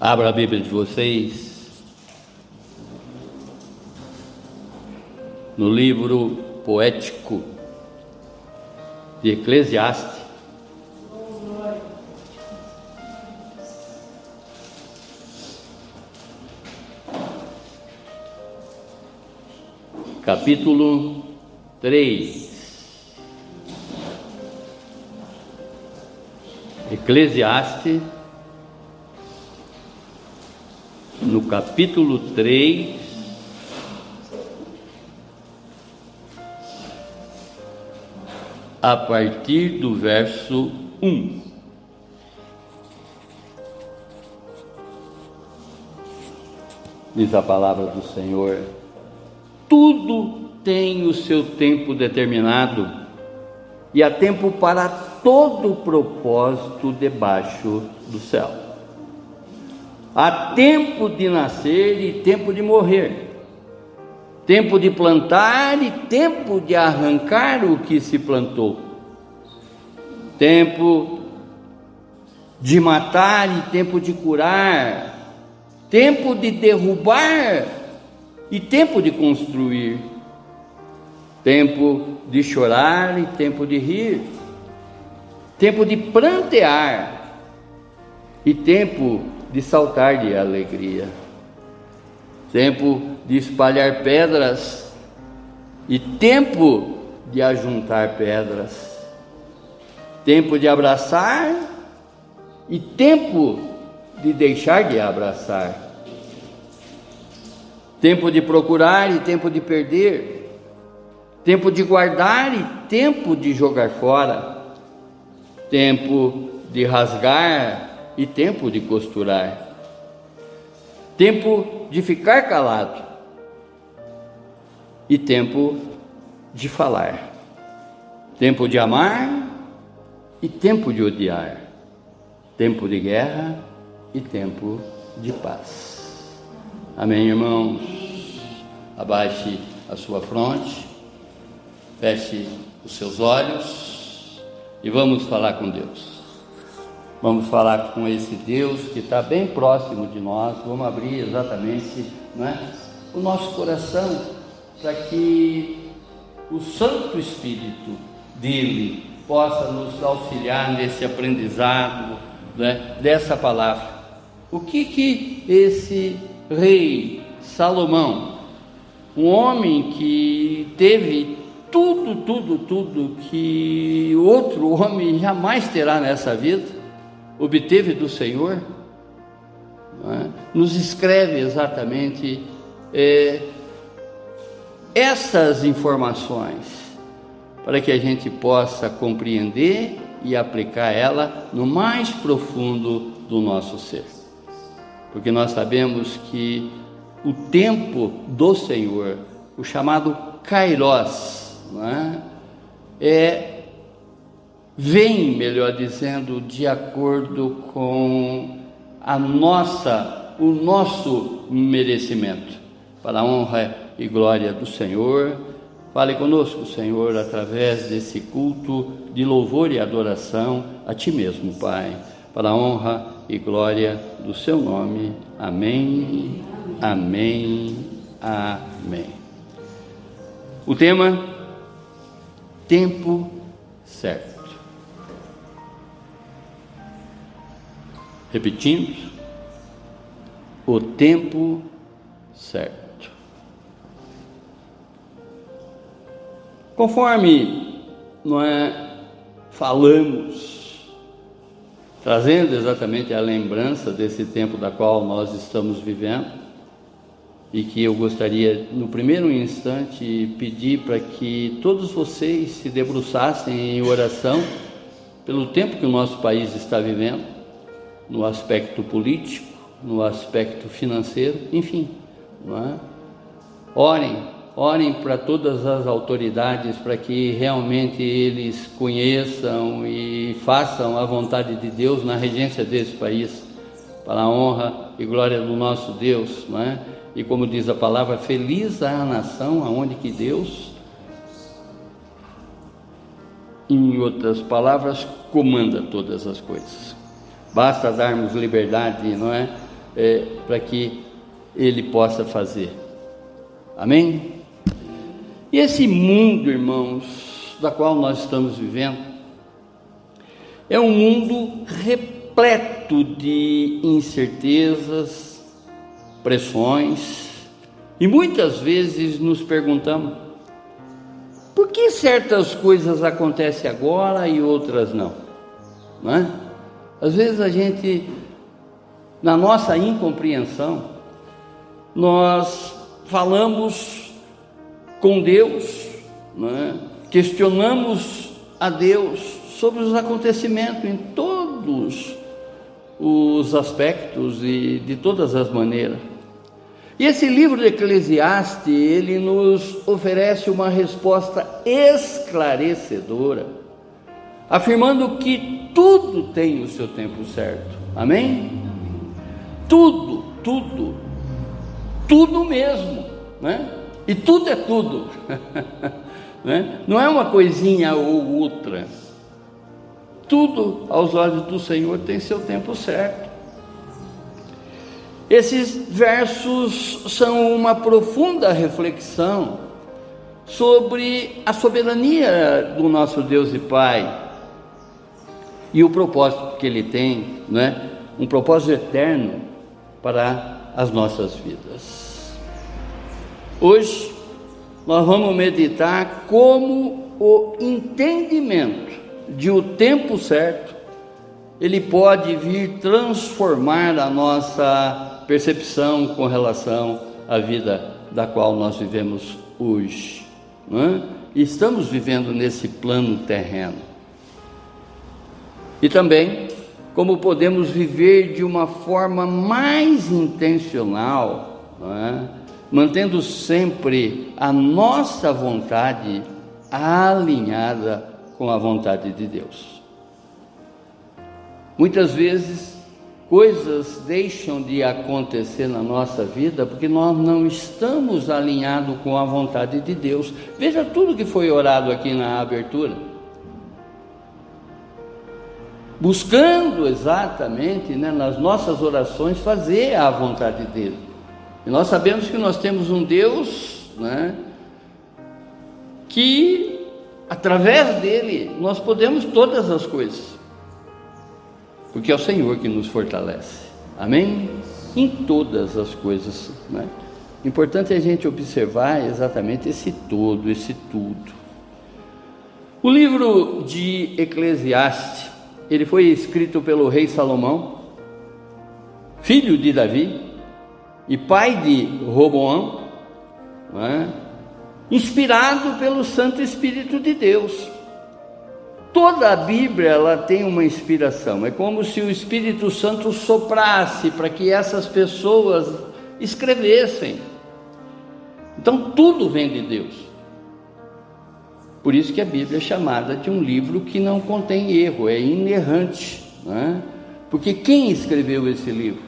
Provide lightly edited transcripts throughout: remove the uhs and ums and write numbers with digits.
Abra a Bíblia de vocês no livro poético de Eclesiastes, capítulo 3. Eclesiastes, no capítulo 3, a partir do verso 1. Diz a palavra do Senhor: tudo tem o seu tempo determinado, e há tempo para todo propósito debaixo do céu. Há tempo de nascer e tempo de morrer, tempo de plantar e tempo de arrancar o que se plantou, tempo de matar e tempo de curar, tempo de derrubar e tempo de construir, tempo de chorar e tempo de rir, tempo de prantear e tempo de saltar de alegria, tempo de espalhar pedras e tempo de ajuntar pedras, tempo de abraçar e tempo de deixar de abraçar, tempo de procurar e tempo de perder, tempo de guardar e tempo de jogar fora, tempo de rasgar e tempo de costurar, tempo de ficar calado e tempo de falar, tempo de amar e tempo de odiar, tempo de guerra e tempo de paz. Amém, irmãos? Abaixe a sua fronte, feche os seus olhos e vamos falar com Deus. Vamos falar com esse Deus que está bem próximo de nós. Vamos abrir exatamente, o nosso coração para que o Santo Espírito dele possa nos auxiliar nesse aprendizado, dessa palavra. O que esse rei Salomão, um homem que teve tudo que outro homem jamais terá nessa vida, obteve do Senhor, nos escreve exatamente essas informações para que a gente possa compreender e aplicar ela no mais profundo do nosso ser, porque nós sabemos que o tempo do Senhor, o chamado Kairos, vem, melhor dizendo, de acordo com o nosso merecimento, para a honra e glória do Senhor. Fale conosco, Senhor, através desse culto de louvor e adoração a Ti mesmo, Pai, para a honra e glória do Seu nome. Amém, amém, amém. O tema: tempo certo. Repetindo, o tempo certo. Conforme falamos, trazendo exatamente a lembrança desse tempo da qual nós estamos vivendo, e que eu gostaria, no primeiro instante, pedir para que todos vocês se debruçassem em oração pelo tempo que o nosso país está vivendo, no aspecto político, no aspecto financeiro, enfim, Orem para todas as autoridades, para que realmente eles conheçam e façam a vontade de Deus na regência desse país, para a honra e glória do nosso Deus, E como diz a palavra, feliz a nação aonde que Deus, em outras palavras, comanda todas as coisas. Basta darmos liberdade, para que Ele possa fazer. Amém? E esse mundo, irmãos, da qual nós estamos vivendo, é um mundo repleto de incertezas, pressões, e muitas vezes nos perguntamos: por que certas coisas acontecem agora e outras não? Não é? Às vezes a gente, na nossa incompreensão, nós falamos com Deus, não é? Questionamos a Deus sobre os acontecimentos em todos os aspectos e de todas as maneiras. E esse livro de Eclesiastes, ele nos oferece uma resposta esclarecedora, afirmando que tudo tem o seu tempo certo. Amém? Tudo mesmo, né? E tudo é tudo, né? Não é uma coisinha ou outra. Tudo aos olhos do Senhor tem seu tempo certo. Esses versos são uma profunda reflexão sobre a soberania do nosso Deus e Pai e o propósito que Ele tem, né? Um propósito eterno para as nossas vidas. Hoje nós vamos meditar como o entendimento de o tempo certo ele pode vir transformar a nossa percepção com relação à vida da qual nós vivemos hoje, né? E estamos vivendo nesse plano terreno. E também como podemos viver de uma forma mais intencional, né? Mantendo sempre a nossa vontade alinhada com a vontade de Deus. Muitas vezes coisas deixam de acontecer na nossa vida porque nós não estamos alinhados com a vontade de Deus. Veja tudo que foi orado aqui na abertura, buscando exatamente, né, nas nossas orações fazer a vontade dele. E nós sabemos que nós temos um Deus, né, que através dele nós podemos todas as coisas, porque é o Senhor que nos fortalece. Amém? Em todas as coisas, né? Importante é a gente observar exatamente esse todo, esse tudo. O livro de Eclesiastes, ele foi escrito pelo rei Salomão, filho de Davi e pai de Roboão, né? Inspirado pelo Santo Espírito de Deus. Toda a Bíblia ela tem uma inspiração, é como se o Espírito Santo soprasse para que essas pessoas escrevessem. Então tudo vem de Deus. Por isso que a Bíblia é chamada de um livro que não contém erro, é inerrante, né? Porque quem escreveu esse livro?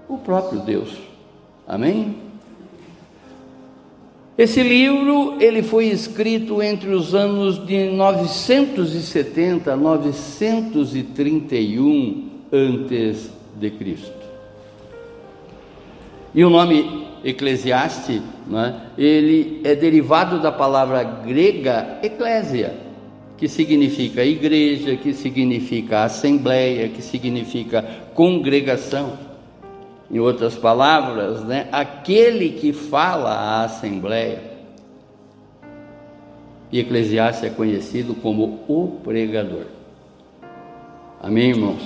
O próprio Deus. Amém? Esse livro ele foi escrito entre os anos de 970 a 931 antes de Cristo. E o nome Eclesiastes, né, ele é derivado da palavra grega eclésia, que significa igreja, que significa assembleia, que significa congregação. Em outras palavras, né, aquele que fala à assembleia. E Eclesiastes é conhecido como o pregador. Amém, irmãos?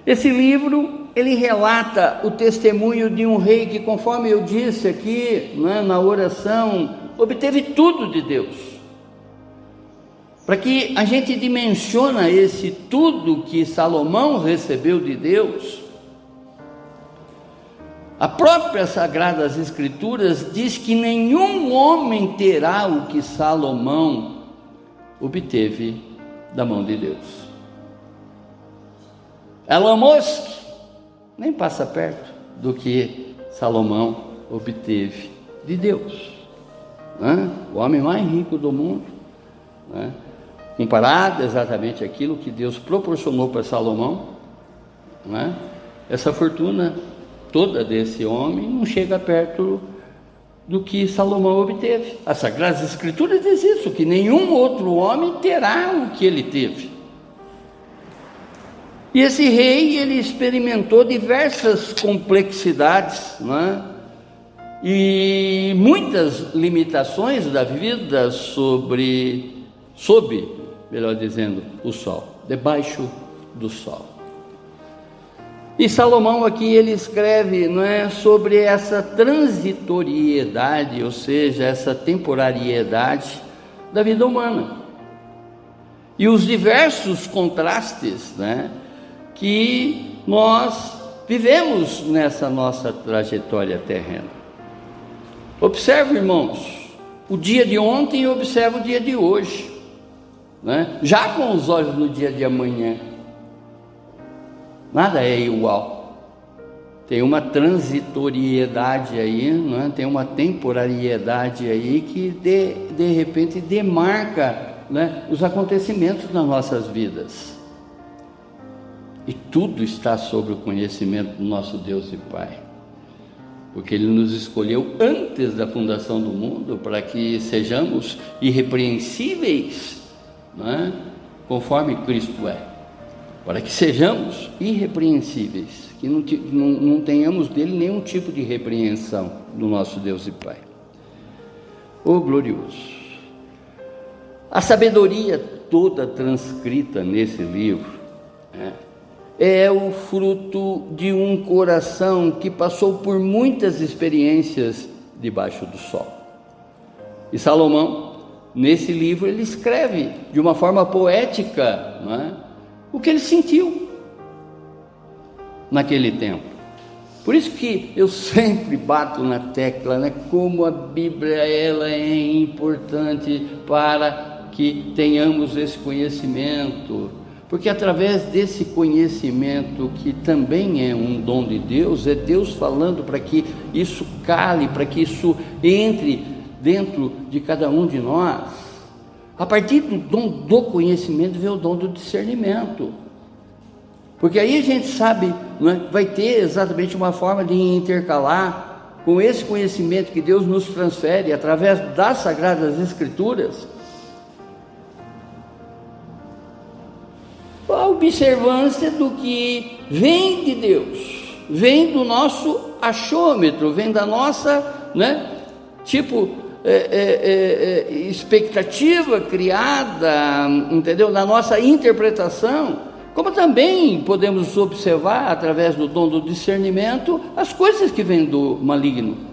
Esse livro, ele relata o testemunho de um rei que, conforme eu disse aqui, né, na oração, obteve tudo de Deus. Para que a gente dimensiona esse tudo que Salomão recebeu de Deus, a própria Sagradas Escrituras diz que nenhum homem terá o que Salomão obteve da mão de Deus. Elon Musk nem passa perto do que Salomão obteve de Deus, né? O homem mais rico do mundo, né? Comparado exatamente aquilo que Deus proporcionou para Salomão, né? Essa fortuna toda desse homem não chega perto do que Salomão obteve. As Sagradas Escrituras diz isso, que nenhum outro homem terá o que ele teve. E esse rei, ele experimentou diversas complexidades, né? E muitas limitações da vida sob, melhor dizendo, o sol, debaixo do sol. E Salomão aqui ele escreve, não é, sobre essa transitoriedade, ou seja, essa temporariedade da vida humana. E os diversos contrastes, né, que nós vivemos nessa nossa trajetória terrena. Observe, irmãos, o dia de ontem e observe o dia de hoje, né? Já com os olhos no dia de amanhã. Nada é igual. Tem uma transitoriedade aí, não é? Tem uma temporariedade aí que de repente demarca, né, os acontecimentos das nossas vidas. E tudo está sobre o conhecimento do nosso Deus e Pai, porque Ele nos escolheu antes da fundação do mundo para que sejamos irrepreensíveis, não é? Conforme Cristo é, para que sejamos irrepreensíveis, que não tenhamos dele nenhum tipo de repreensão do nosso Deus e Pai. Oh glorioso! A sabedoria toda transcrita nesse livro, né, é o fruto de um coração que passou por muitas experiências debaixo do sol. E Salomão, nesse livro, ele escreve de uma forma poética, não é, o que ele sentiu naquele tempo. Por isso que eu sempre bato na tecla, né, como a Bíblia ela é importante para que tenhamos esse conhecimento. Porque através desse conhecimento, que também é um dom de Deus, é Deus falando para que isso cale, para que isso entre dentro de cada um de nós. A partir do dom do conhecimento vem o dom do discernimento. Porque aí a gente sabe, não é, vai ter exatamente uma forma de intercalar com esse conhecimento que Deus nos transfere através das Sagradas Escrituras, a observância do que vem de Deus, vem do nosso achômetro, vem da nossa, né, expectativa criada, entendeu? Da nossa interpretação, como também podemos observar através do dom do discernimento as coisas que vêm do maligno.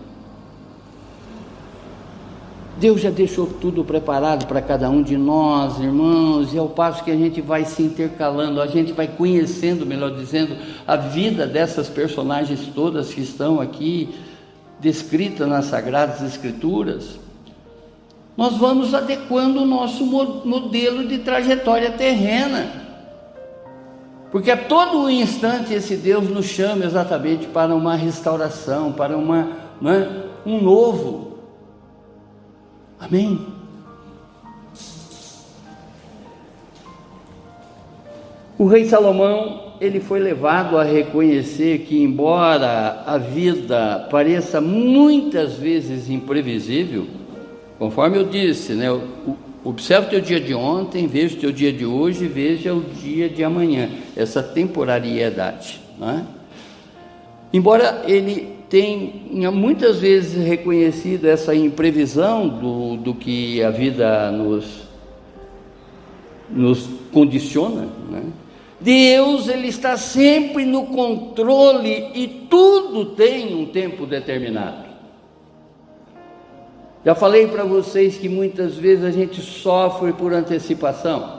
Deus já deixou tudo preparado para cada um de nós, irmãos, e ao passo que a gente vai se intercalando, a gente vai conhecendo, melhor dizendo, a vida dessas personagens todas que estão aqui descritas nas Sagradas Escrituras, nós vamos adequando o nosso modelo de trajetória terrena, porque a todo instante esse Deus nos chama exatamente para uma restauração, para um novo. Amém? O rei Salomão, ele foi levado a reconhecer que, embora a vida pareça muitas vezes imprevisível, conforme eu disse, né, observe o teu dia de ontem, veja o teu dia de hoje, veja o dia de amanhã, essa temporariedade, né? Embora ele tenha muitas vezes reconhecido essa imprevisão do que a vida nos condiciona, né? Deus, ele está sempre no controle e tudo tem um tempo determinado. Já falei para vocês que muitas vezes a gente sofre por antecipação,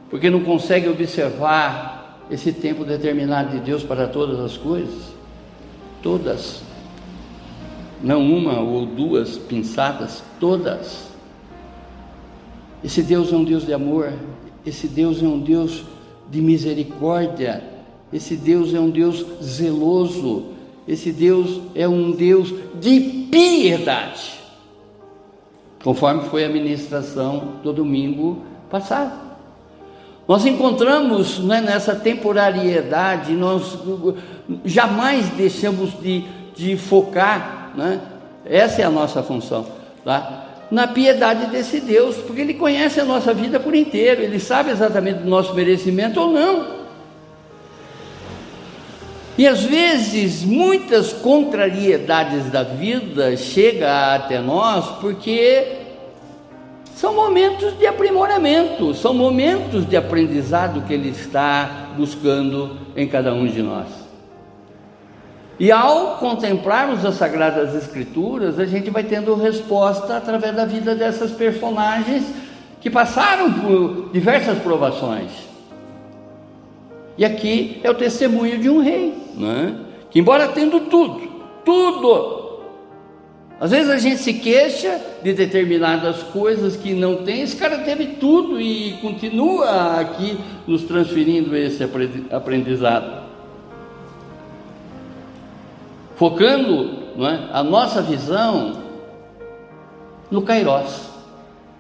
porque não consegue observar esse tempo determinado de Deus para todas as coisas. Todas, não uma ou duas pinçadas, todas. Esse Deus é um Deus de amor, esse Deus é um Deus de misericórdia, esse Deus é um Deus zeloso, esse Deus é um Deus de piedade, conforme foi a ministração do domingo passado. Nós encontramos, né, nessa temporariedade, nós jamais deixamos de focar, né? Essa é a nossa função, tá? Na piedade desse Deus, porque Ele conhece a nossa vida por inteiro, Ele sabe exatamente do nosso merecimento ou não. E às vezes, muitas contrariedades da vida chegam até nós, porque são momentos de aprimoramento, são momentos de aprendizado que Ele está buscando em cada um de nós. E ao contemplarmos as Sagradas Escrituras, a gente vai tendo resposta através da vida dessas personagens que passaram por diversas provações. E aqui é o testemunho de um rei, né? Que embora tendo tudo, às vezes a gente se queixa de determinadas coisas que não tem. Esse cara teve tudo e continua aqui nos transferindo esse aprendizado, focando, não é, a nossa visão no Kairos,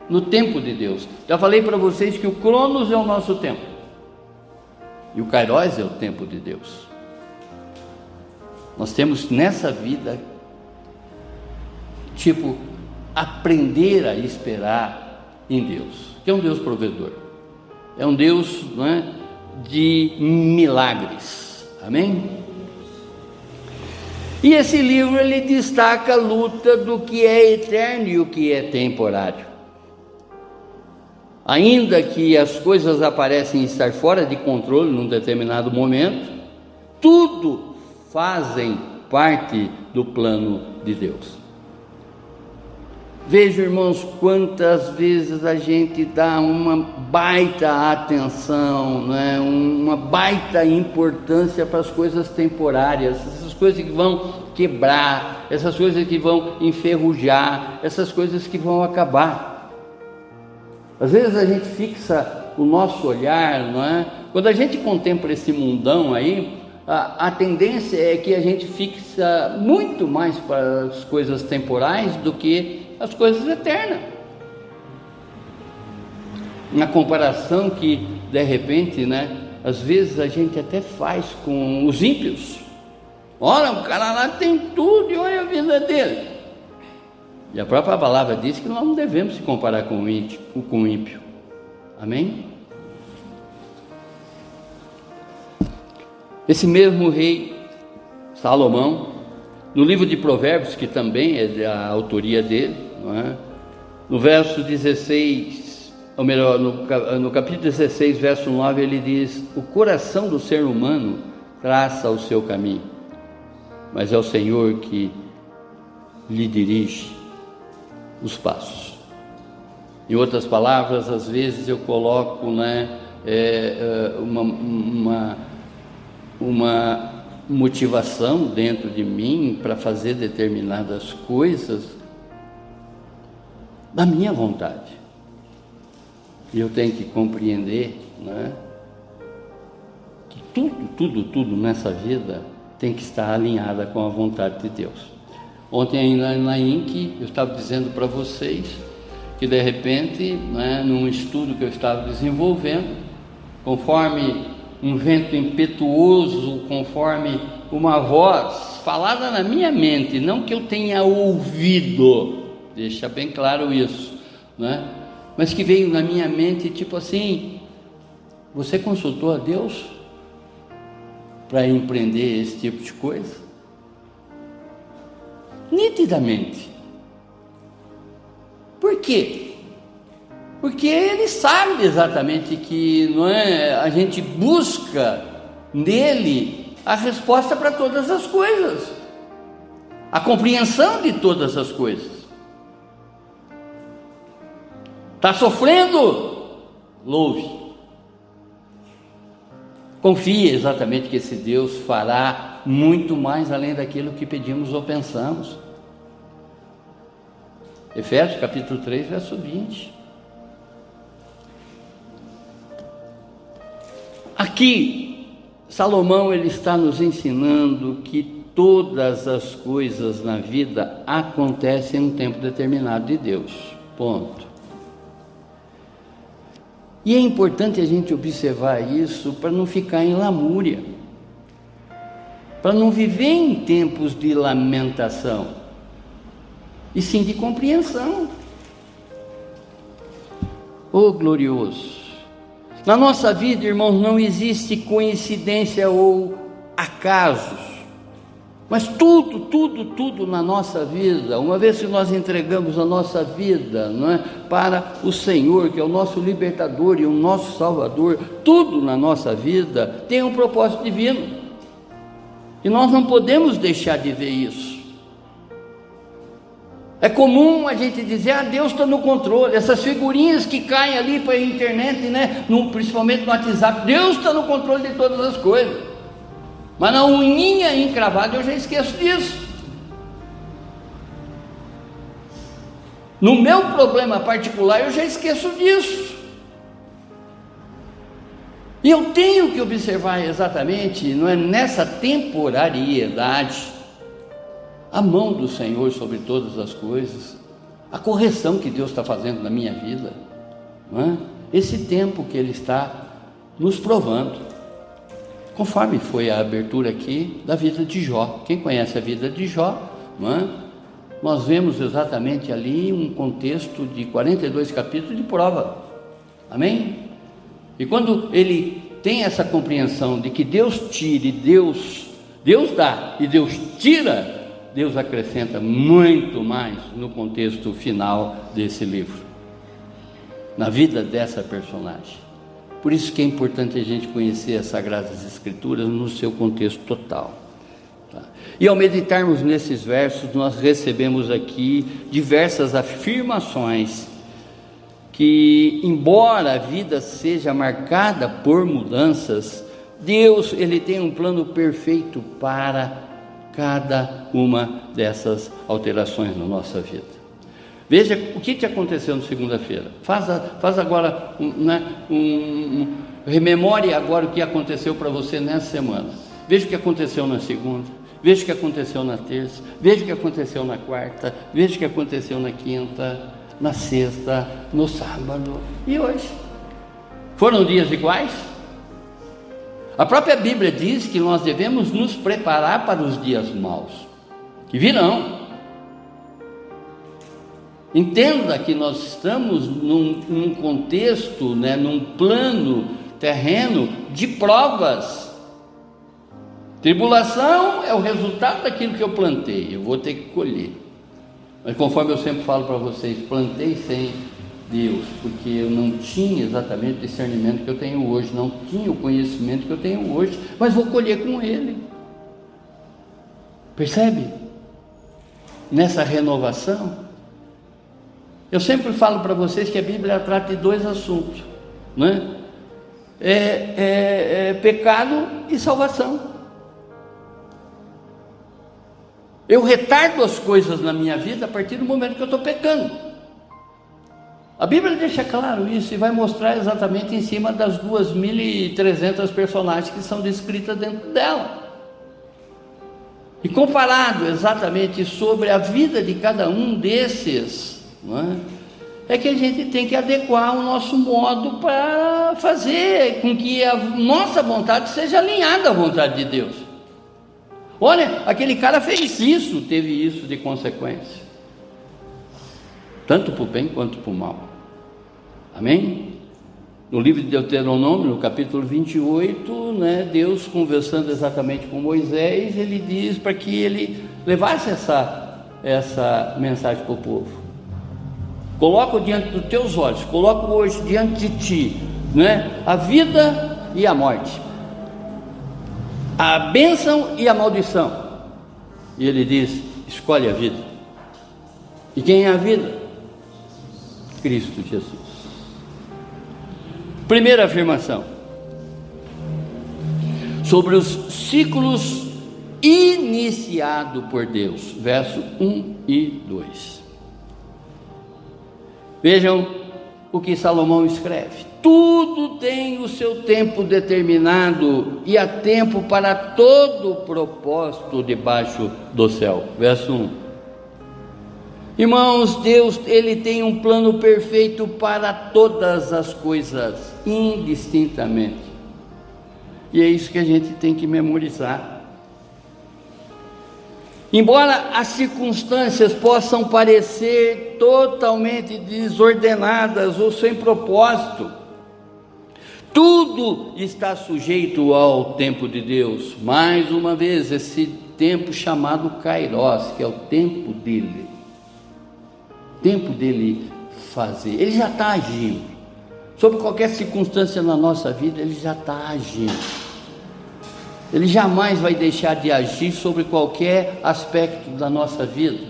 no tempo de Deus. Já falei para vocês que o Cronos é o nosso tempo e o Kairos é o tempo de Deus. Nós temos nessa vida, aprender a esperar em Deus, que é um Deus provedor, é um Deus, não é, de milagres, amém? E esse livro, ele destaca a luta do que é eterno e o que é temporário. Ainda que as coisas aparecem estar fora de controle num determinado momento, tudo fazem parte do plano de Deus. Veja, irmãos, quantas vezes a gente dá uma baita atenção, né? Uma baita importância para as coisas temporárias, essas coisas que vão quebrar, essas coisas que vão enferrujar, essas coisas que vão acabar. Às vezes a gente fixa o nosso olhar, não é? Quando a gente contempla esse mundão aí, a tendência é que a gente fixa muito mais para as coisas temporais do que as coisas eternas. Na comparação que de repente, né, às vezes a gente até faz com os ímpios. Olha, o cara lá tem tudo e olha a vida dele. E a própria palavra diz que nós não devemos se comparar com o ímpio. Amém? Esse mesmo rei Salomão, no livro de Provérbios, que também é da autoria dele, não é? No verso 16, ou melhor, no capítulo 16, verso 9, ele diz: o coração do ser humano traça o seu caminho, mas é o Senhor que lhe dirige os passos. Em outras palavras, às vezes eu coloco, né, uma motivação dentro de mim para fazer determinadas coisas da minha vontade. E eu tenho que compreender, né, que tudo nessa vida tem que estar alinhada com a vontade de Deus. Ontem ainda na INC eu estava dizendo para vocês que de repente, né, num estudo que eu estava desenvolvendo, conforme um vento impetuoso, conforme uma voz falada na minha mente, não que eu tenha ouvido, deixa bem claro isso, né? Mas que veio na minha mente, tipo assim: você consultou a Deus para empreender esse tipo de coisa? Nitidamente. Por quê? Porque Ele sabe exatamente que, não é, a gente busca nele a resposta para todas as coisas, a compreensão de todas as coisas. Está sofrendo? Louve. Confie exatamente que esse Deus fará muito mais além daquilo que pedimos ou pensamos. Efésios capítulo 3, verso 20. Aqui, Salomão, ele está nos ensinando que todas as coisas na vida acontecem em um tempo determinado de Deus. Ponto. E é importante a gente observar isso para não ficar em lamúria, para não viver em tempos de lamentação, e sim de compreensão. Oh glorioso! Na nossa vida, irmãos, não existe coincidência ou acasos, mas tudo na nossa vida, uma vez que nós entregamos a nossa vida, não é, para o Senhor, que é o nosso libertador e o nosso salvador, tudo na nossa vida tem um propósito divino, e nós não podemos deixar de ver isso. É comum a gente dizer, Deus está no controle, essas figurinhas que caem ali para a internet, né, principalmente no WhatsApp, Deus está no controle de todas as coisas. Mas na unhinha encravada eu já esqueço disso. No meu problema particular eu já esqueço disso. E eu tenho que observar exatamente, não é, nessa temporariedade, a mão do Senhor sobre todas as coisas, a correção que Deus está fazendo na minha vida, não é? Esse tempo que Ele está nos provando. Conforme foi a abertura aqui da vida de Jó. Quem conhece a vida de Jó, não é? Nós vemos exatamente ali um contexto de 42 capítulos de prova. Amém? E quando ele tem essa compreensão de que Deus tira e Deus dá e Deus tira, Deus acrescenta muito mais no contexto final desse livro, na vida dessa personagem. Por isso que é importante a gente conhecer as Sagradas Escrituras no seu contexto total. Tá? E ao meditarmos nesses versos, nós recebemos aqui diversas afirmações que, embora a vida seja marcada por mudanças, Deus, Ele tem um plano perfeito para cada uma dessas alterações na nossa vida. Veja o que aconteceu na segunda-feira. Faz agora, rememore agora o que aconteceu para você nessa semana. Veja o que aconteceu na segunda, veja o que aconteceu na terça, veja o que aconteceu na quarta, veja o que aconteceu na quinta, na sexta, no sábado e hoje. Foram dias iguais? A própria Bíblia diz que nós devemos nos preparar para os dias maus, que virão. Entenda que nós estamos num contexto, né, num plano terreno de provas. Tribulação é o resultado daquilo que eu plantei, eu vou ter que colher. Mas conforme eu sempre falo para vocês, plantei sem Deus, porque eu não tinha exatamente o discernimento que eu tenho hoje, não tinha o conhecimento que eu tenho hoje, mas vou colher com Ele. Percebe? Nessa renovação, eu sempre falo para vocês que a Bíblia trata de dois assuntos, né? Pecado e salvação. Eu retardo as coisas na minha vida a partir do momento que eu estou pecando. A Bíblia deixa claro isso e vai mostrar exatamente em cima das 2.300 personagens que são descritas dentro dela. E comparado exatamente sobre a vida de cada um desses, não é que a gente tem que adequar o nosso modo para fazer com que a nossa vontade seja alinhada à vontade de Deus. Olha, aquele cara fez isso, teve isso de consequência, tanto para o bem quanto para o mal. Amém? No livro de Deuteronômio, no capítulo 28, né, Deus conversando exatamente com Moisés, ele diz para que ele levasse essa mensagem para o povo. Coloco diante dos teus olhos, coloco hoje diante de ti, né, a vida e a morte, a bênção e a maldição. E ele diz: escolhe a vida. E quem é a vida? Cristo Jesus. Primeira afirmação, sobre os ciclos iniciados por Deus, verso 1 e 2. Vejam o que Salomão escreve: tudo tem o seu tempo determinado e há tempo para todo propósito debaixo do céu. Verso 1. Irmãos, Deus, Ele tem um plano perfeito para todas as coisas, indistintamente. E é isso que a gente tem que memorizar. Embora as circunstâncias possam parecer totalmente desordenadas ou sem propósito, tudo está sujeito ao tempo de Deus. Mais uma vez, esse tempo chamado Kairos, que é o tempo dele. Tempo dele fazer. Ele já está agindo. Sobre qualquer circunstância na nossa vida, ele já está agindo. Ele jamais vai deixar de agir sobre qualquer aspecto da nossa vida.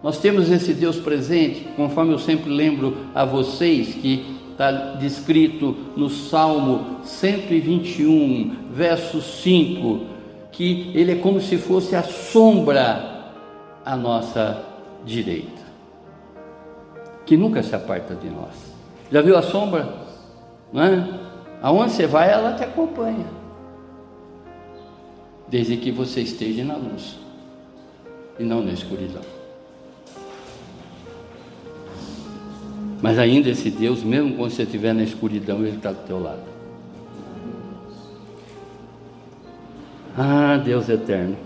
Nós temos esse Deus presente, conforme eu sempre lembro a vocês, que está descrito no Salmo 121, verso 5, que Ele é como se fosse a sombra à nossa direita, que nunca se aparta de nós. Já viu a sombra? Não é? Aonde você vai, ela te acompanha, desde que você esteja na luz e não na escuridão. Mas ainda esse Deus, mesmo quando você estiver na escuridão, Ele está do teu lado. Ah, Deus eterno.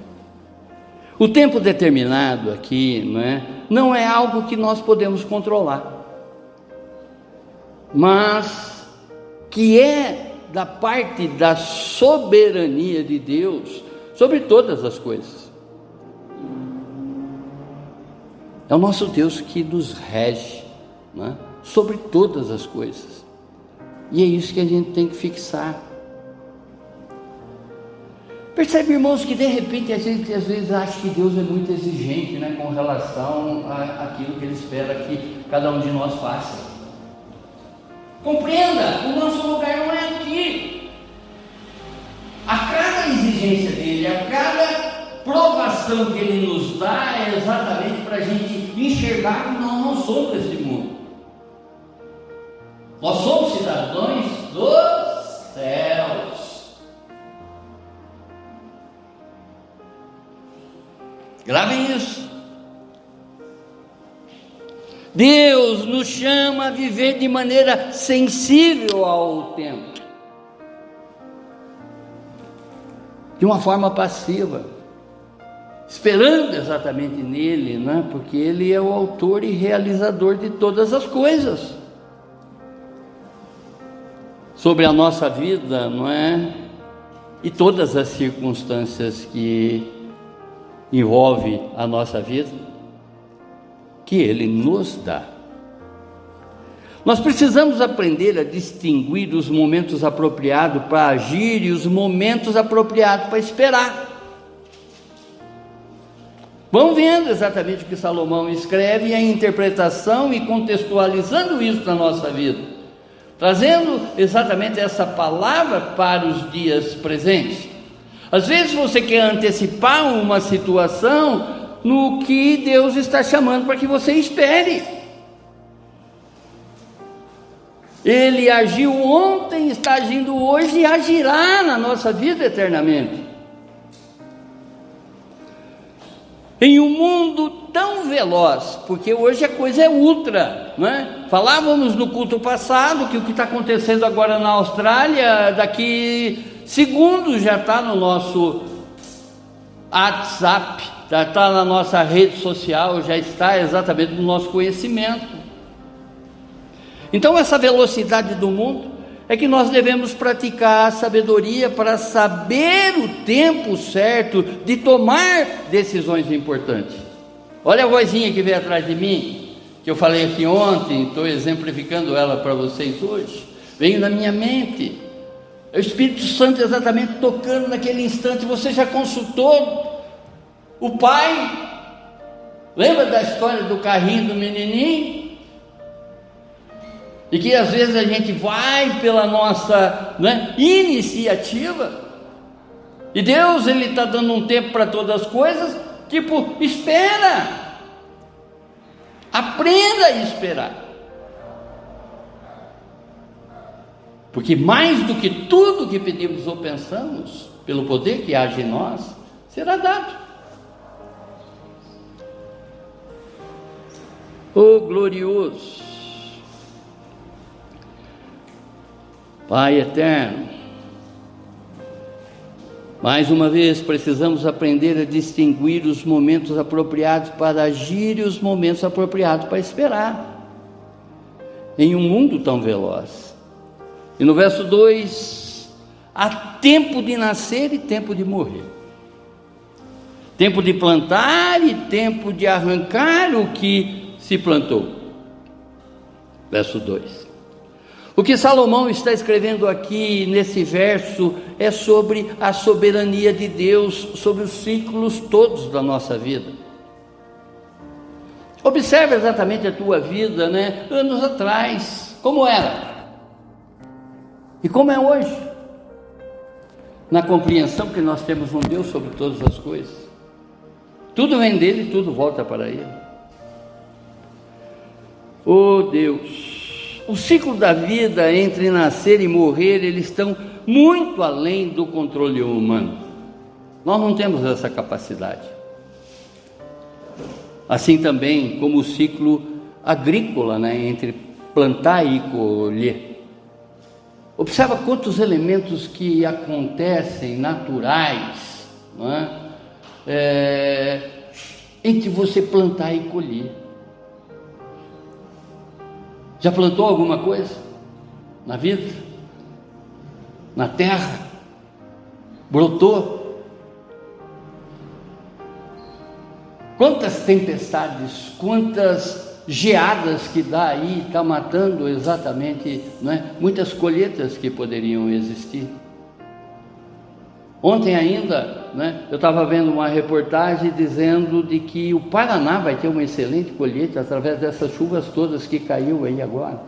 O tempo determinado aqui, não é algo que nós podemos controlar, mas que é da parte da soberania de Deus sobre todas as coisas. É o nosso Deus que nos rege, sobre todas as coisas, e é isso que a gente tem que fixar. Percebe, irmãos, que de repente a gente às vezes acha que Deus é muito exigente, com relação àquilo que Ele espera que cada um de nós faça. Compreenda, o nosso lugar não é aqui. A cada exigência dele, a cada provação que Ele nos dá, é exatamente para a gente enxergar que nós não somos desse mundo. Nós somos cidadãos dos céus. Gravem isso. Deus nos chama a viver de maneira sensível ao tempo, de uma forma passiva, esperando exatamente nele, porque Ele é o autor e realizador de todas as coisas sobre a nossa vida, e todas as circunstâncias que envolvem a nossa vida, que Ele nos dá. Nós precisamos aprender a distinguir os momentos apropriados para agir e os momentos apropriados para esperar. Vão vendo exatamente o que Salomão escreve e a interpretação, e contextualizando isso na nossa vida, trazendo exatamente essa palavra para os dias presentes. Às vezes você quer antecipar uma situação no que Deus está chamando para que você espere. Ele agiu ontem, está agindo hoje e agirá na nossa vida eternamente. Em um mundo tão veloz, porque hoje a coisa é ultra, Falávamos no culto passado que o que está acontecendo agora na Austrália, daqui segundos já está no nosso WhatsApp, já está na nossa rede social, já está exatamente no nosso conhecimento. Então essa velocidade do mundo é que nós devemos praticar a sabedoria para saber o tempo certo de tomar decisões importantes. Olha a vozinha que veio atrás de mim, que eu falei aqui ontem, estou exemplificando ela para vocês hoje. Veio na minha mente, é o Espírito Santo exatamente tocando naquele instante. Você já consultou o pai? Lembra da história do carrinho do menininho? E que às vezes a gente vai pela nossa iniciativa, e Deus, Ele está dando um tempo para todas as coisas, espera, aprenda a esperar, porque mais do que tudo que pedimos ou pensamos, pelo poder que age em nós, será dado. Oh glorioso Pai eterno, mais uma vez precisamos aprender a distinguir os momentos apropriados para agir e os momentos apropriados para esperar, em um mundo tão veloz. E no verso 2, há tempo de nascer e tempo de morrer, tempo de plantar e tempo de arrancar o que se plantou. Verso 2. O que Salomão está escrevendo aqui nesse verso é sobre a soberania de Deus sobre os ciclos todos da nossa vida. Observe exatamente a tua vida, anos atrás, como era e como é hoje, na compreensão que nós temos um Deus sobre todas as coisas. Tudo vem dele e tudo volta para ele. Oh Deus, o ciclo da vida entre nascer e morrer, eles estão muito além do controle humano. Nós não temos essa capacidade. Assim também como o ciclo agrícola, entre plantar e colher. Observa quantos elementos que acontecem naturais, entre você plantar e colher. Já plantou alguma coisa na vida, na terra? Brotou? Quantas tempestades, quantas geadas que dá aí, está matando exatamente, muitas colheitas que poderiam existir. Ontem ainda, eu estava vendo uma reportagem dizendo de que o Paraná vai ter uma excelente colheita através dessas chuvas todas que caiu aí agora.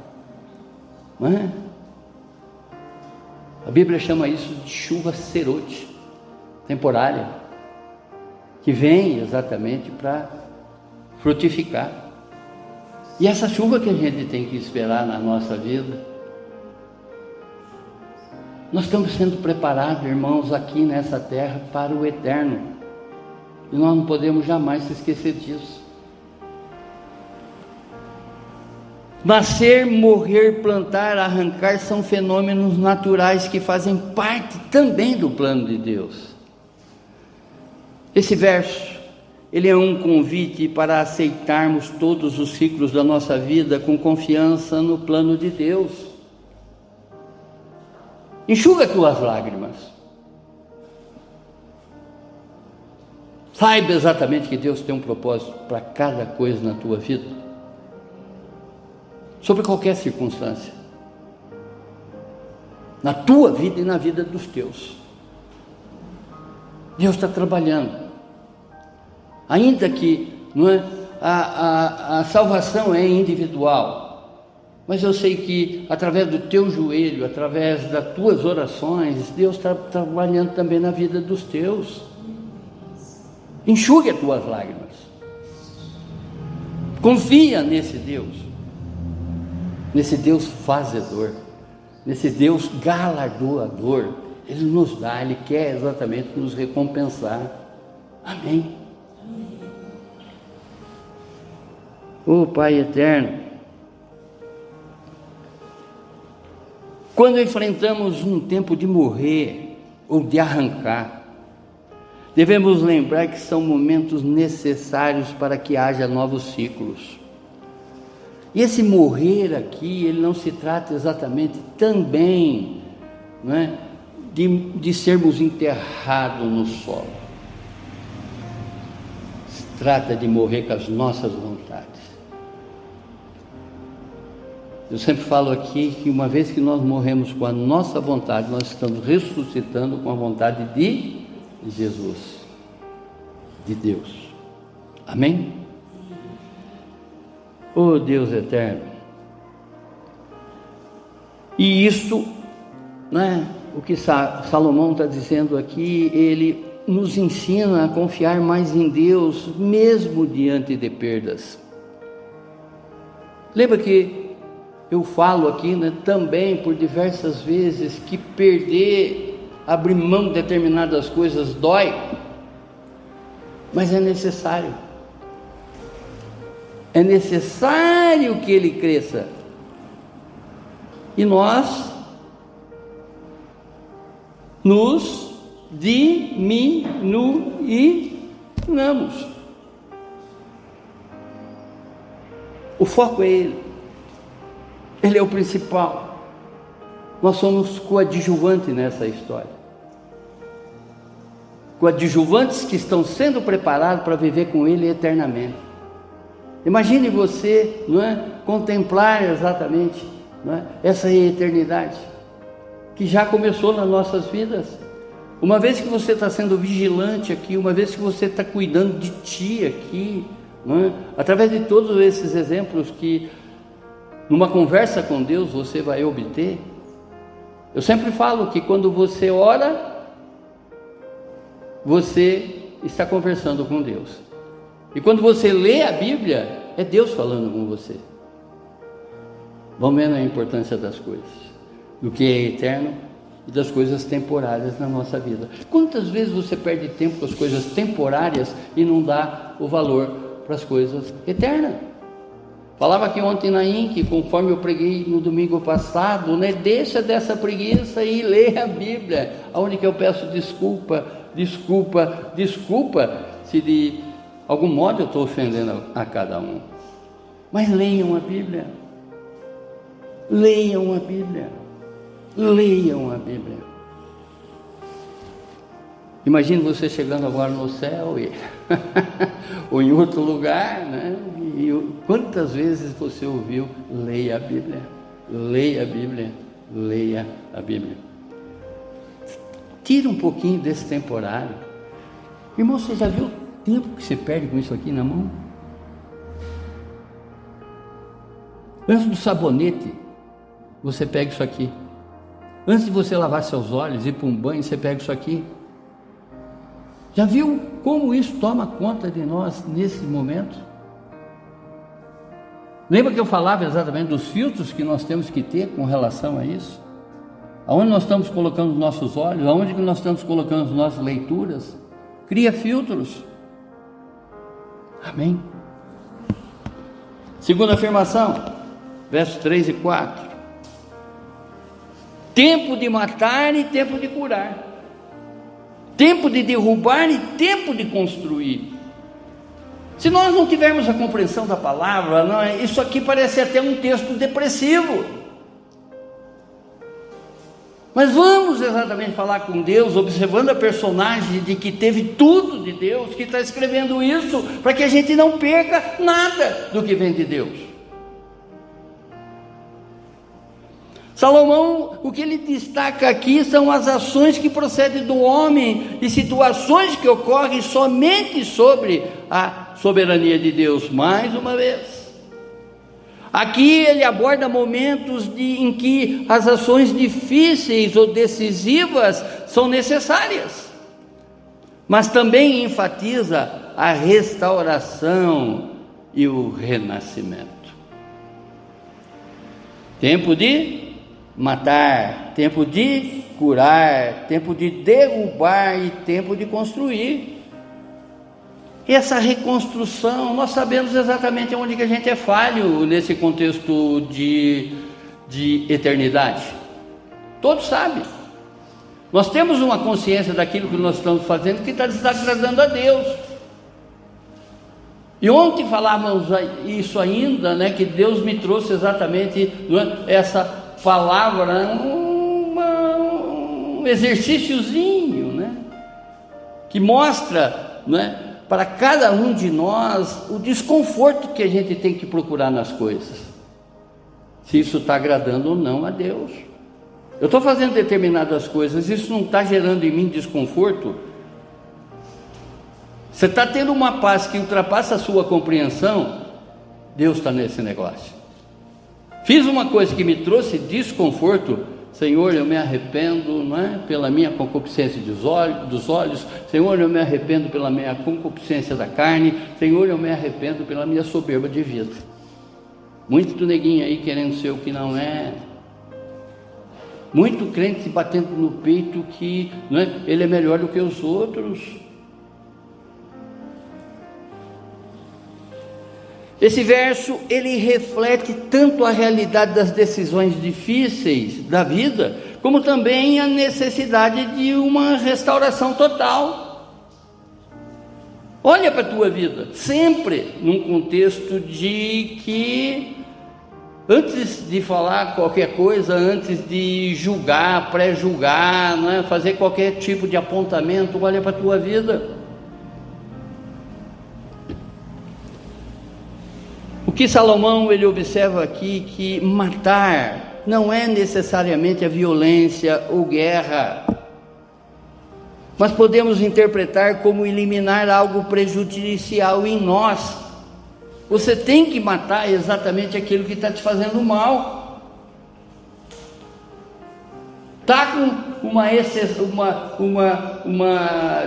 A Bíblia chama isso de chuva cerote, temporária, que vem exatamente para frutificar. E essa chuva que a gente tem que esperar na nossa vida, nós estamos sendo preparados, irmãos, aqui nessa terra para o eterno, e nós não podemos jamais se esquecer disso. Nascer, morrer, plantar, arrancar são fenômenos naturais que fazem parte também do plano de Deus. Esse verso, ele é um convite para aceitarmos todos os ciclos da nossa vida com confiança no plano de Deus. Enxuga tuas lágrimas. Saiba exatamente que Deus tem um propósito para cada coisa na tua vida, sobre qualquer circunstância, na tua vida e na vida dos teus. Deus está trabalhando, ainda que a salvação é individual. Mas eu sei que através do teu joelho, através das tuas orações, Deus está trabalhando também na vida dos teus. Enxugue as tuas lágrimas. Confia nesse Deus fazedor, nesse Deus galardoador. Ele nos dá, Ele quer exatamente nos recompensar. Amém. Oh Pai eterno, quando enfrentamos um tempo de morrer ou de arrancar, devemos lembrar que são momentos necessários para que haja novos ciclos. E esse morrer aqui, ele não se trata exatamente também, de sermos enterrados no solo. Se trata de morrer com as nossas vontades. Eu sempre falo aqui que uma vez que nós morremos com a nossa vontade, nós estamos ressuscitando com a vontade de Jesus, de Deus. Amém? Oh Deus eterno. E isso, o que Salomão está dizendo aqui, ele nos ensina a confiar mais em Deus, mesmo diante de perdas. Lembra que eu falo aqui, também por diversas vezes, que perder, abrir mão de determinadas coisas dói, mas é necessário. É necessário que ele cresça. E nós nos diminuímos. O foco é ele. Ele é o principal. Nós somos coadjuvantes nessa história. Coadjuvantes que estão sendo preparados para viver com ele eternamente. Imagine você, não é, contemplar exatamente, não é, essa eternidade que já começou nas nossas vidas. Uma vez que você está sendo vigilante aqui, uma vez que você está cuidando de ti aqui, não é, através de todos esses exemplos que numa conversa com Deus você vai obter. Eu sempre falo que quando você ora, você está conversando com Deus. E quando você lê a Bíblia, é Deus falando com você. Vamos vendo a importância das coisas, do que é eterno e das coisas temporárias na nossa vida. Quantas vezes você perde tempo com as coisas temporárias e não dá o valor para as coisas eternas? Falava aqui ontem na INC, conforme eu preguei no domingo passado, né? Deixa dessa preguiça e lê a Bíblia, aonde que eu peço desculpa, se de algum modo eu estou ofendendo a cada um. Mas leiam a Bíblia. Leiam a Bíblia. Leiam a Bíblia. Imagine você chegando agora no céu ou em outro lugar, né? E quantas vezes você ouviu: leia a Bíblia, leia a Bíblia, leia a Bíblia. Tira um pouquinho desse temporário. Irmão, você já viu o tempo que você perde com isso aqui na mão? Antes do sabonete, você pega isso aqui. Antes de você lavar seus olhos, ir para um banho, você pega isso aqui. Já viu como isso toma conta de nós nesse momento? Lembra que eu falava exatamente dos filtros que nós temos que ter com relação a isso? Aonde nós estamos colocando os nossos olhos? Aonde que nós estamos colocando as nossas leituras? Cria filtros. Amém? Segunda afirmação, versos 3 e 4. Tempo de matar e tempo de curar. Tempo de derrubar e tempo de construir. Se nós não tivermos a compreensão da palavra, isso aqui parece até um texto depressivo. Mas vamos exatamente falar com Deus, observando a personagem de que teve tudo de Deus, que está escrevendo isso, para que a gente não perca nada do que vem de Deus. Salomão, o que ele destaca aqui são as ações que procedem do homem e situações que ocorrem somente sobre a soberania de Deus. Mais uma vez, aqui ele aborda momentos em que as ações difíceis ou decisivas são necessárias, mas também enfatiza a restauração e o renascimento. Tempo de matar, tempo de curar, tempo de derrubar e tempo de construir. E essa reconstrução, nós sabemos exatamente onde que a gente é falho nesse contexto de eternidade. Todos sabem. Nós temos uma consciência daquilo que nós estamos fazendo que está desagradando a Deus. E ontem falávamos isso ainda, né, que Deus me trouxe exatamente essa palavra, um exercíciozinho, né, que mostra, né, para cada um de nós o desconforto que a gente tem que procurar nas coisas, se isso está agradando ou não a Deus. Eu estou fazendo determinadas coisas, isso não está gerando em mim desconforto? Você está tendo uma paz que ultrapassa a sua compreensão? Deus está nesse negócio. Fiz uma coisa que me trouxe desconforto, Senhor, eu me arrependo, não é? Pela minha concupiscência dos olhos, Senhor, eu me arrependo pela minha concupiscência da carne, Senhor, eu me arrependo pela minha soberba de vida. Muito neguinho aí querendo ser o que não é, muito crente se batendo no peito que, não é? Ele é melhor do que os outros. Esse verso, ele reflete tanto a realidade das decisões difíceis da vida, como também a necessidade de uma restauração total. Olha para a tua vida, sempre num contexto de que, antes de falar qualquer coisa, antes de julgar, pré-julgar, não é? Fazer qualquer tipo de apontamento, olha para a tua vida. O que Salomão ele observa aqui, que matar não é necessariamente a violência ou guerra, mas podemos interpretar como eliminar algo prejudicial em nós. Você tem que matar exatamente aquilo que está te fazendo mal. Está com uma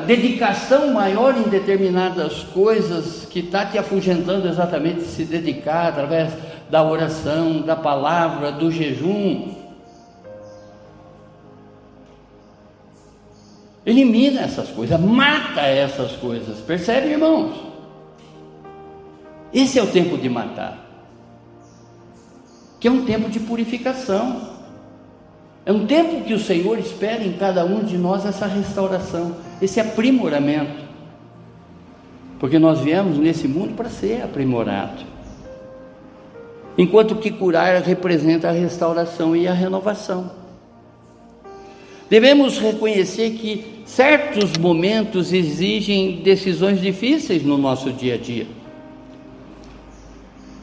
dedicação maior em determinadas coisas, que está te afugentando exatamente de se dedicar através da oração, da palavra, do jejum. Elimina essas coisas, mata essas coisas, percebe, irmãos? Esse é o tempo de matar, que é um tempo de purificação. É um tempo que o Senhor espera em cada um de nós essa restauração, esse aprimoramento, porque nós viemos nesse mundo para ser aprimorado, enquanto que curar representa a restauração e a renovação. Devemos reconhecer que certos momentos exigem decisões difíceis no nosso dia a dia,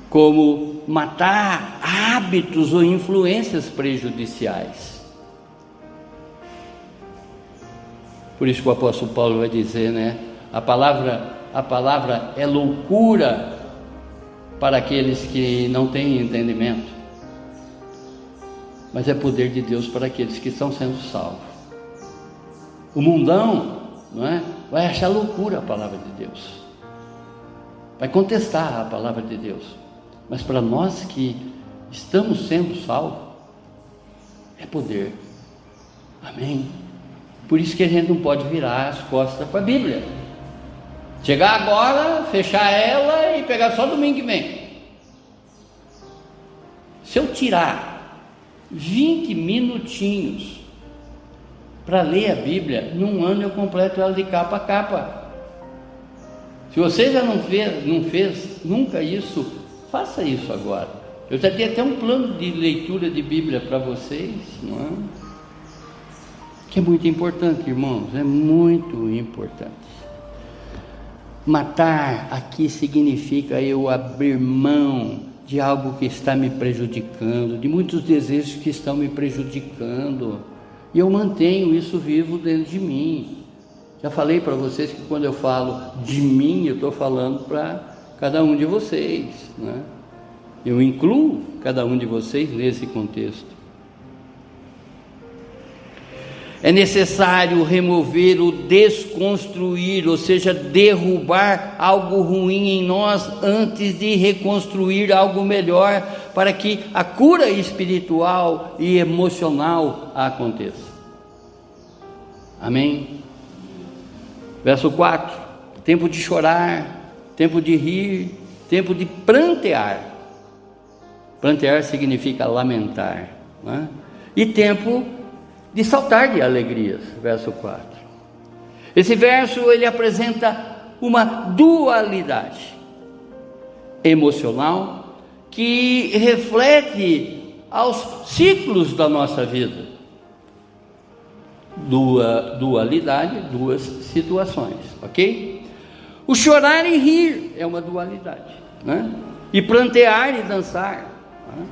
como matar hábitos ou influências prejudiciais. Por isso que o apóstolo Paulo vai dizer, né? A palavra é loucura para aqueles que não têm entendimento, mas é poder de Deus para aqueles que estão sendo salvos. O mundão, não é? Vai achar loucura a palavra de Deus, vai contestar a palavra de Deus, mas para nós que estamos sendo salvos, é poder. Amém? Por isso que a gente não pode virar as costas para a Bíblia, chegar agora, fechar ela e pegar só domingo que vem. Se eu tirar 20 minutinhos para ler a Bíblia, num ano eu completo ela de capa a capa. Se você já não fez nunca isso, faça isso agora. Eu já tenho até um plano de leitura de Bíblia para vocês, não é? Que é muito importante, irmãos, é muito importante. Matar aqui significa eu abrir mão de algo que está me prejudicando, de muitos desejos que estão me prejudicando, e eu mantenho isso vivo dentro de mim. Já falei para vocês que quando eu falo de mim, eu estou falando para cada um de vocês, né? Eu incluo cada um de vocês nesse contexto. É necessário remover ou desconstruir, ou seja, derrubar algo ruim em nós antes de reconstruir algo melhor, para que a cura espiritual e emocional aconteça. Amém? Verso 4: tempo de chorar, tempo de rir, tempo de prantear. Prantear significa lamentar, né? E tempo de saltar de alegrias, verso 4. Esse verso ele apresenta uma dualidade emocional que reflete aos ciclos da nossa vida. Dualidade, duas situações, ok? O chorar e rir é uma dualidade, né? E prantear e dançar, né?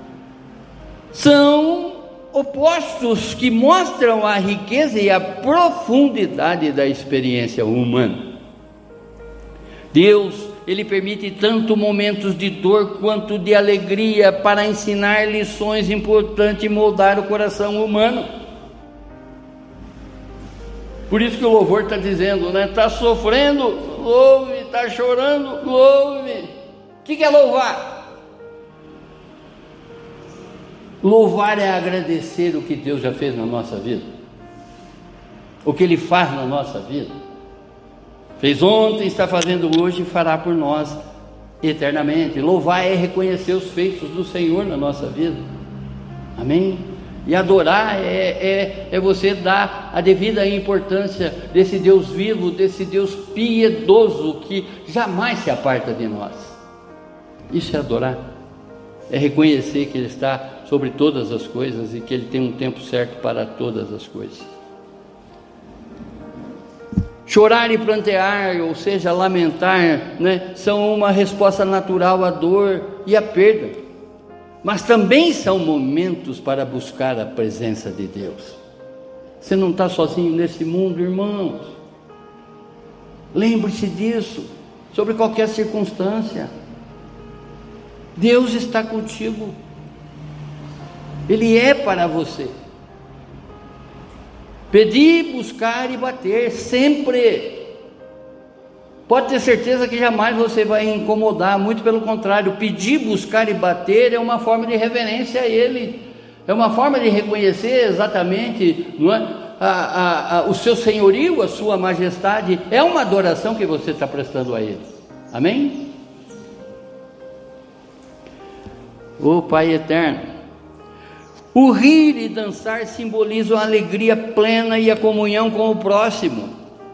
São opostos que mostram a riqueza e a profundidade da experiência humana. Deus, Ele permite tanto momentos de dor quanto de alegria para ensinar lições importantes e moldar o coração humano. Por isso que o louvor está dizendo, né? Está sofrendo, louve, está chorando, louve. O que é louvar? Louvar é agradecer o que Deus já fez na nossa vida, o que Ele faz na nossa vida. Fez ontem, está fazendo hoje e fará por nós eternamente. Louvar é reconhecer os feitos do Senhor na nossa vida. Amém? E adorar é você dar a devida importância desse Deus vivo, desse Deus piedoso que jamais se aparta de nós. Isso é adorar. É reconhecer que Ele está sobre todas as coisas e que Ele tem um tempo certo para todas as coisas. Chorar e prantear, ou seja, lamentar, né, são uma resposta natural à dor e à perda, mas também são momentos para buscar a presença de Deus. Você não está sozinho nesse mundo, irmãos. Lembre-se disso, sobre qualquer circunstância. Deus está contigo. Ele é para você. Pedir, buscar e bater, sempre. Pode ter certeza que jamais você vai incomodar, muito pelo contrário. Pedir, buscar e bater é uma forma de reverência a Ele, é uma forma de reconhecer exatamente, não é, o seu senhorio, a sua majestade. É uma adoração que você está prestando a Ele. Amém? Ô Pai eterno, o rir e dançar simbolizam a alegria plena e a comunhão com o próximo,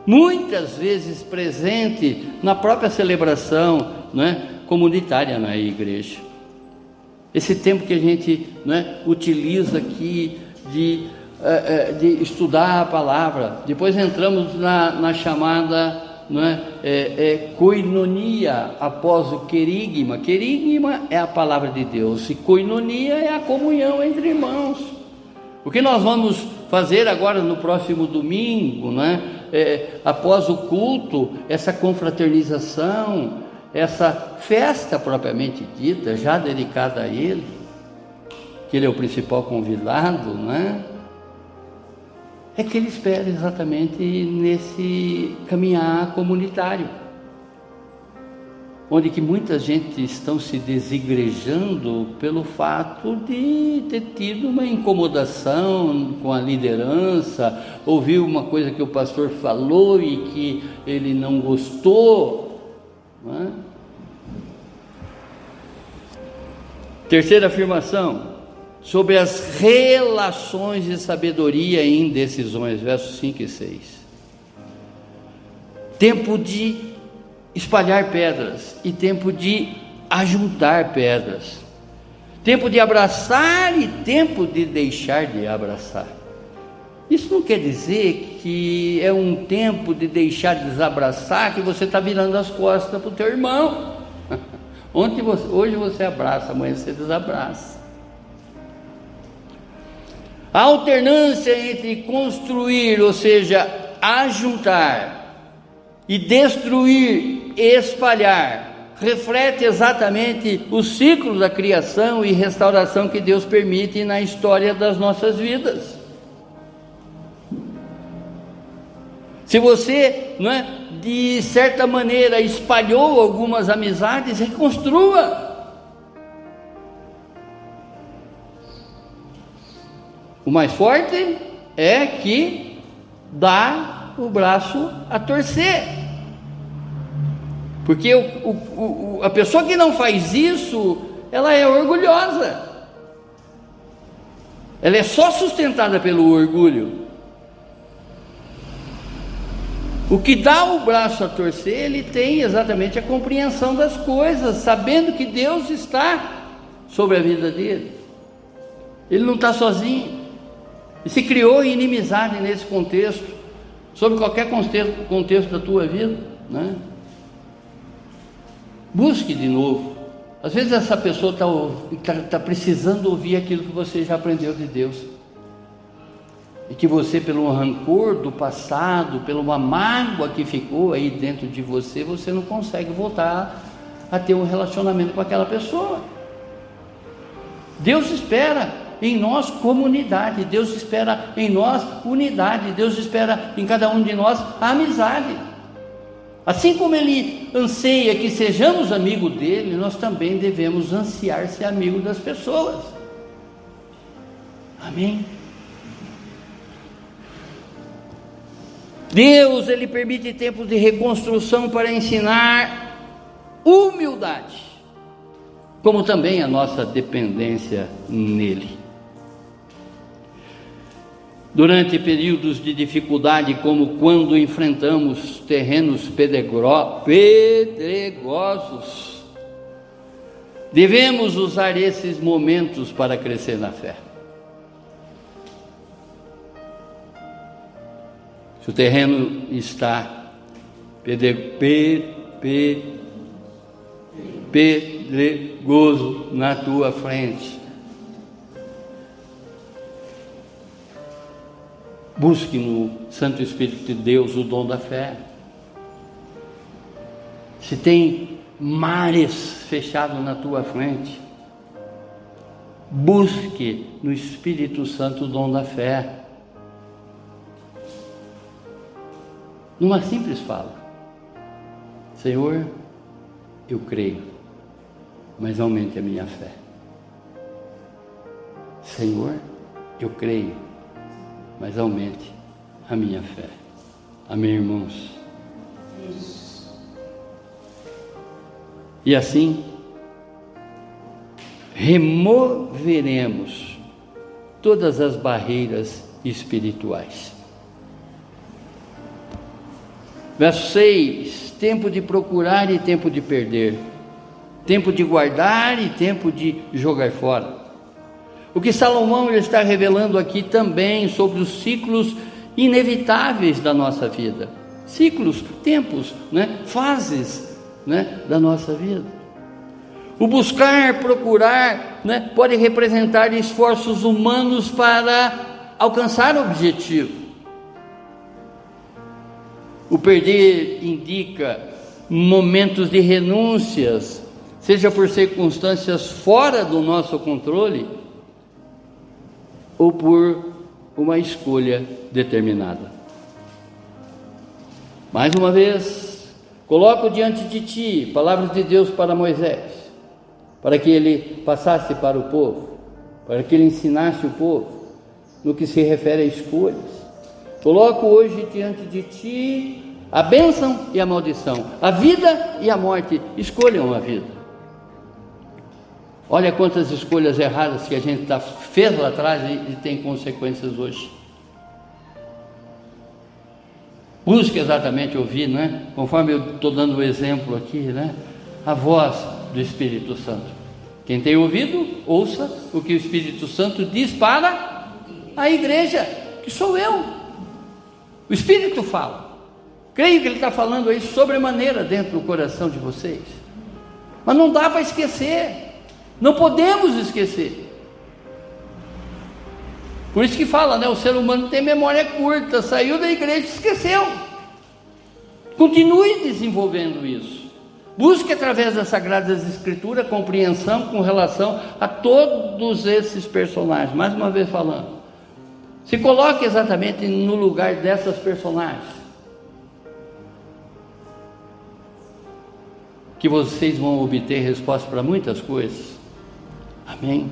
muitas vezes presente na própria celebração, né, comunitária na igreja. Esse tempo que a gente, né, utiliza aqui de estudar a palavra, depois entramos na chamada, não é, koinonia, após o querigma. Querigma é a palavra de Deus e koinonia é a comunhão entre irmãos. O que nós vamos fazer agora no próximo domingo, né? Após o culto, essa confraternização, essa festa propriamente dita, já dedicada a Ele, que Ele é o principal convidado, né? É que Ele espera exatamente nesse caminhar comunitário, onde que muita gente estão se desigrejando pelo fato de ter tido uma incomodação com a liderança, ouviu uma coisa que o pastor falou e que ele não gostou, não é? Terceira afirmação, sobre as relações de sabedoria e indecisões, versos 5 e 6. Tempo de espalhar pedras e tempo de ajuntar pedras, tempo de abraçar e tempo de deixar de abraçar. Isso não quer dizer que é um tempo de deixar de desabraçar, que você está virando as costas para o teu irmão. Hoje você abraça, amanhã você desabraça. A alternância entre construir, ou seja, ajuntar, e destruir, espalhar, reflete exatamente o ciclo da criação e restauração que Deus permite na história das nossas vidas. Se você, não é, de certa maneira espalhou algumas amizades, reconstrua. O mais forte é que dá o braço a torcer, porque a pessoa que não faz isso, ela é orgulhosa, ela é só sustentada pelo orgulho. O que dá o braço a torcer, ele tem exatamente a compreensão das coisas, sabendo que Deus está sobre a vida dele, ele não está sozinho. E se criou inimizade nesse contexto, sobre qualquer contexto da tua vida, né? Busque de novo. Às vezes essa pessoa está precisando ouvir aquilo que você já aprendeu de Deus, e que você, pelo rancor do passado, pela uma mágoa que ficou aí dentro de você, você não consegue voltar a ter um relacionamento com aquela pessoa. Deus espera em nós comunidade, Deus espera em nós unidade, Deus espera em cada um de nós a amizade. Assim como Ele anseia que sejamos amigos dEle, nós também devemos ansiar ser amigo das pessoas. Amém? Deus, Ele permite tempos de reconstrução para ensinar humildade, como também a nossa dependência nele. Durante períodos de dificuldade, como quando enfrentamos terrenos pedregosos, devemos usar esses momentos para crescer na fé. Se o terreno está pedregoso na tua frente, busque no Santo Espírito de Deus o dom da fé. Se tem mares fechados na tua frente, busque no Espírito Santo o dom da fé. Numa simples fala: Senhor, eu creio, mas aumente a minha fé. Senhor, eu creio, mas aumente a minha fé. Amém, irmãos? E assim, removeremos todas as barreiras espirituais. Verso 6, tempo de procurar e tempo de perder, tempo de guardar e tempo de jogar fora. O que Salomão está revelando aqui também sobre os ciclos inevitáveis da nossa vida. Ciclos, tempos, fases da nossa vida. O buscar, procurar, pode representar esforços humanos para alcançar o objetivo. O perder indica momentos de renúncias, seja por circunstâncias fora do nosso controle, ou por uma escolha determinada. Mais uma vez, coloco diante de ti palavras de Deus para Moisés, para que ele passasse para o povo, para que ele ensinasse o povo no que se refere a escolhas. Coloco hoje diante de ti a bênção e a maldição, a vida e a morte. Escolham a vida. Olha quantas escolhas erradas que a gente fez lá atrás e tem consequências hoje. Busque exatamente ouvir, conforme eu estou dando o exemplo aqui, a voz do Espírito Santo. Quem tem ouvido, ouça o que o Espírito Santo diz para a igreja, que sou eu. O Espírito fala. Creio que ele está falando aí sobremaneira dentro do coração de vocês. Mas não dá para esquecer. Não podemos esquecer. Por isso que fala, o ser humano tem memória curta, saiu da igreja e esqueceu. Continue desenvolvendo isso. Busque através das Sagradas Escrituras compreensão com relação a todos esses personagens. Mais uma vez falando, se coloque exatamente no lugar dessas personagens, que vocês vão obter resposta para muitas coisas. Amém?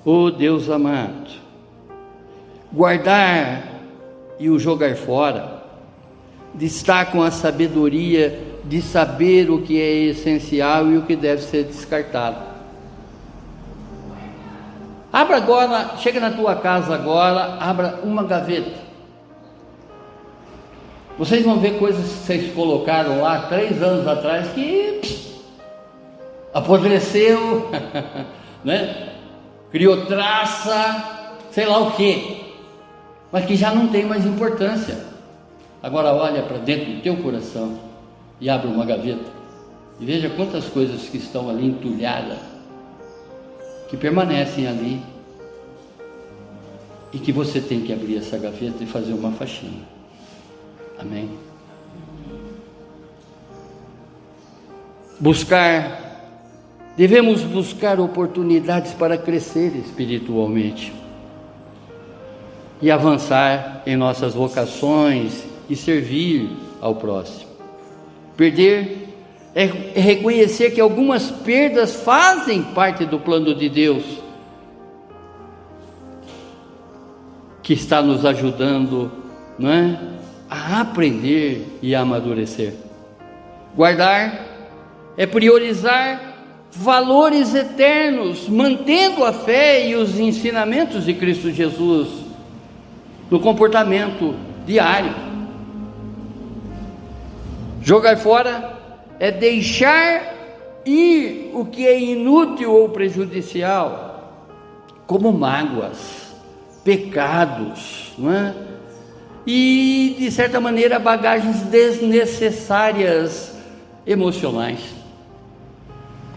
Oh Deus amado, guardar e o jogar fora destacam a sabedoria de saber o que é essencial e o que deve ser descartado. Abra agora, chega na tua casa agora, abra uma gaveta. Vocês vão ver coisas que vocês colocaram lá 3 anos atrás que apodreceu, criou traça, sei lá o que, mas que já não tem mais importância. Agora olha para dentro do teu coração e abre uma gaveta e veja quantas coisas que estão ali entulhadas, que permanecem ali, e que você tem que abrir essa gaveta e fazer uma faxina. Amém? Devemos buscar oportunidades para crescer espiritualmente e avançar em nossas vocações e servir ao próximo. Perder é reconhecer que algumas perdas fazem parte do plano de Deus, que está nos ajudando, a aprender e a amadurecer. Guardar é priorizar valores eternos, mantendo a fé e os ensinamentos de Cristo Jesus no comportamento diário. Jogar fora é deixar ir o que é inútil ou prejudicial, como mágoas, pecados, não é? E de certa maneira bagagens desnecessárias emocionais.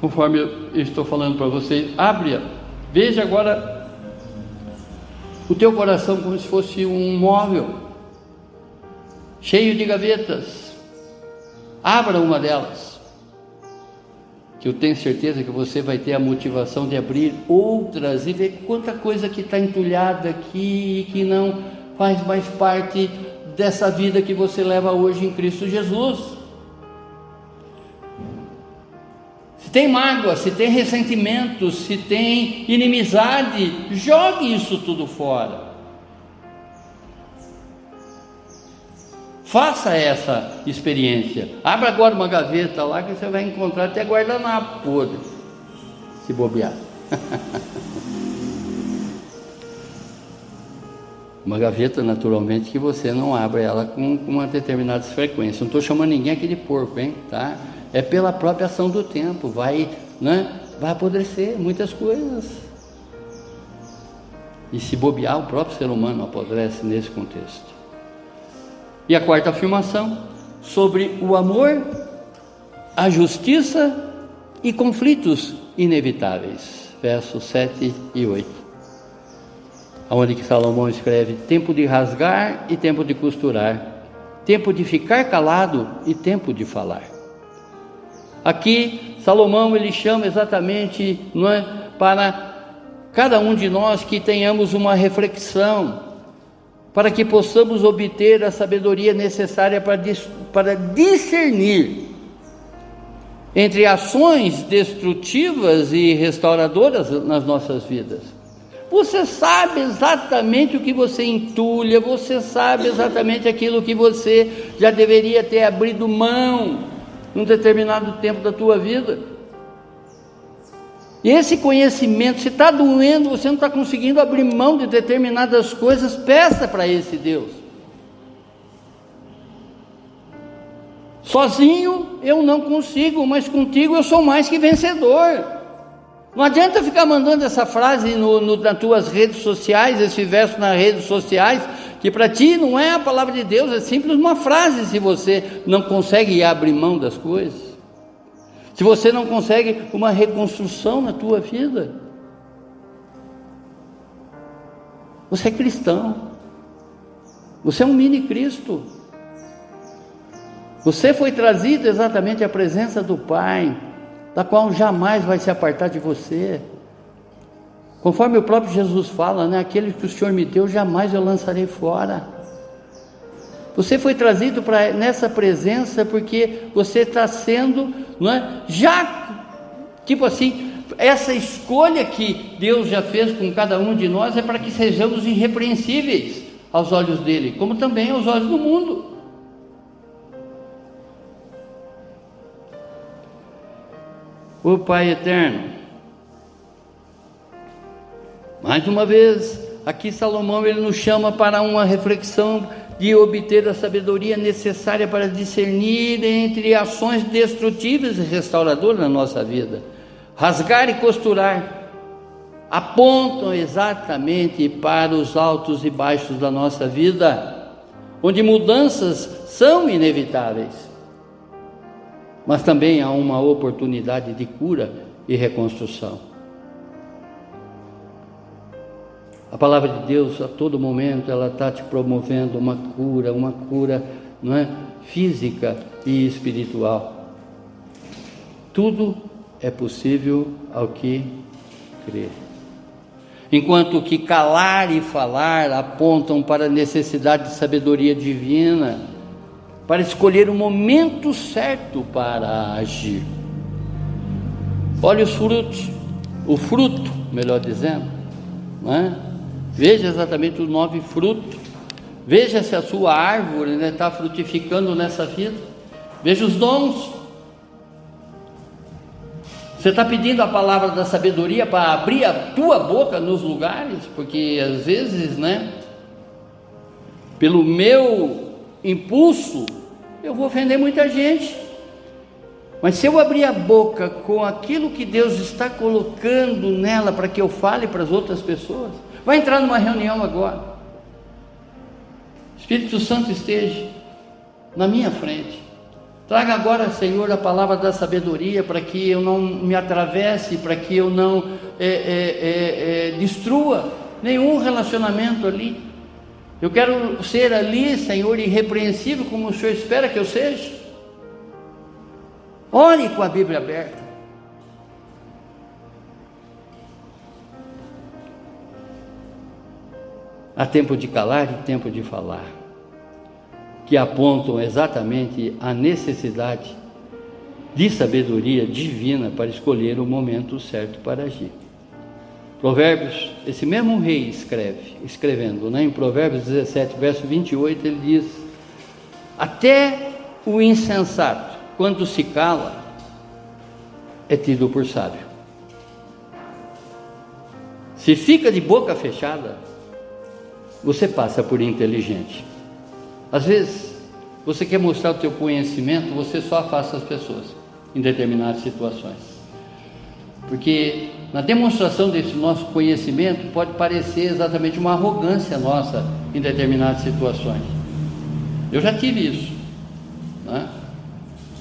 Conforme eu estou falando para vocês, veja agora o teu coração como se fosse um móvel cheio de gavetas. Abra uma delas, que eu tenho certeza que você vai ter a motivação de abrir outras e ver quanta coisa que está entulhada aqui e que não faz mais parte dessa vida que você leva hoje em Cristo Jesus. Se tem mágoa, se tem ressentimento, se tem inimizade, jogue isso tudo fora. Faça essa experiência. Abra agora uma gaveta lá que você vai encontrar até guardanapo podre, se bobear. Uma gaveta, naturalmente, que você não abre ela com uma determinada frequência. Não estou chamando ninguém aqui de porco, hein? Tá? É pela própria ação do tempo. Vai apodrecer muitas coisas. E se bobear, o próprio ser humano apodrece nesse contexto. E a quarta afirmação, sobre o amor, a justiça e conflitos inevitáveis. Versos 7 e 8. Onde que Salomão escreve: tempo de rasgar e tempo de costurar, tempo de ficar calado e tempo de falar. Aqui Salomão ele chama exatamente, não é, para cada um de nós que tenhamos uma reflexão, para que possamos obter a sabedoria necessária para discernir entre ações destrutivas e restauradoras nas nossas vidas. Você sabe exatamente o que você entulha, você sabe exatamente aquilo que você já deveria ter abrido mão num determinado tempo da tua vida. E esse conhecimento, se está doendo, você não está conseguindo abrir mão de determinadas coisas, peça para esse Deus. Sozinho eu não consigo, mas contigo eu sou mais que vencedor. Não adianta ficar mandando essa frase nas tuas redes sociais, esse verso nas redes sociais, que para ti não é a palavra de Deus, é simples uma frase. Se você não consegue abrir mão das coisas, se você não consegue uma reconstrução na tua vida, você é cristão, você é um mini Cristo, você foi trazido exatamente à presença do Pai, da qual jamais vai se apartar de você. Conforme o próprio Jesus fala, né? Aquele que o Senhor me deu, jamais eu lançarei fora. Você foi trazido nessa presença porque você está sendo, não é? Tipo assim, essa escolha que Deus já fez com cada um de nós é para que sejamos irrepreensíveis aos olhos dele, como também aos olhos do mundo. O Pai eterno, mais uma vez, aqui Salomão ele nos chama para uma reflexão de obter a sabedoria necessária para discernir entre ações destrutivas e restauradoras na nossa vida. Rasgar e costurar apontam exatamente para os altos e baixos da nossa vida, onde mudanças são inevitáveis, mas também há uma oportunidade de cura e reconstrução. A palavra de Deus, a todo momento, ela está te promovendo uma cura, não é? Física e espiritual. Tudo é possível ao que crer. Enquanto que calar e falar apontam para a necessidade de sabedoria divina, para escolher o momento certo para agir. Olha os frutos, o fruto, melhor dizendo, não é? Veja exatamente os 9 frutos Veja se a sua árvore está frutificando nessa vida. Veja os dons. Você está pedindo a palavra da sabedoria para abrir a tua boca nos lugares? Porque às vezes, pelo meu impulso, eu vou ofender muita gente. Mas se eu abrir a boca com aquilo que Deus está colocando nela para que eu fale para as outras pessoas, vai entrar numa reunião agora, Espírito Santo esteja na minha frente, traga agora, Senhor, a palavra da sabedoria, para que eu não me atravesse, para que eu não destrua nenhum relacionamento ali. Eu quero ser ali, Senhor, irrepreensível, como o Senhor espera que eu seja. Ore com a Bíblia aberta. Há tempo de calar e tempo de falar, que apontam exatamente a necessidade de sabedoria divina para escolher o momento certo para agir. Provérbios, esse mesmo rei escrevendo, em Provérbios 17, verso 28, ele diz: até o insensato, quando se cala, é tido por sábio. Se fica de boca fechada, você passa por inteligente. Às vezes, você quer mostrar o teu conhecimento, você só afasta as pessoas em determinadas situações. Porque na demonstração desse nosso conhecimento pode parecer exatamente uma arrogância nossa em determinadas situações. Eu já tive isso,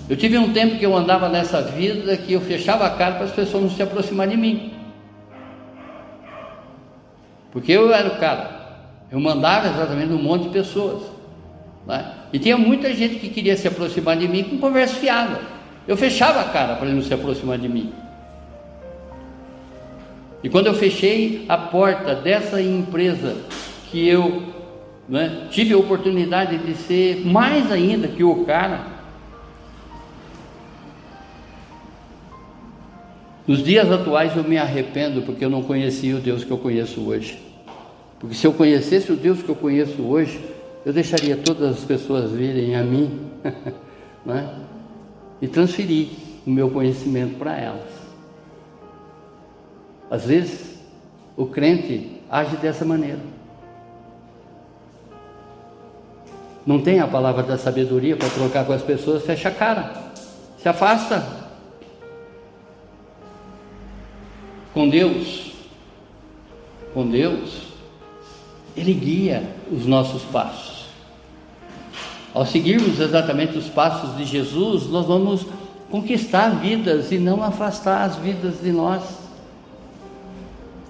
Eu tive um tempo que eu andava nessa vida que eu fechava a cara para as pessoas não se aproximarem de mim, porque eu era o cara, eu mandava exatamente num monte de pessoas, e tinha muita gente que queria se aproximar de mim com conversa fiada. Eu fechava a cara para ele não se aproximar de mim. E quando eu fechei a porta dessa empresa, que eu tive a oportunidade de ser mais ainda que o cara, nos dias atuais eu me arrependo, porque eu não conhecia o Deus que eu conheço hoje. Porque se eu conhecesse o Deus que eu conheço hoje, eu deixaria todas as pessoas virem a mim e transferir o meu conhecimento para elas. Às vezes o crente age dessa maneira, não tem a palavra da sabedoria para trocar com as pessoas, fecha a cara, se afasta. Com Deus, Ele guia os nossos passos. Ao seguirmos exatamente os passos de Jesus, nós vamos conquistar vidas e não afastar as vidas de nós.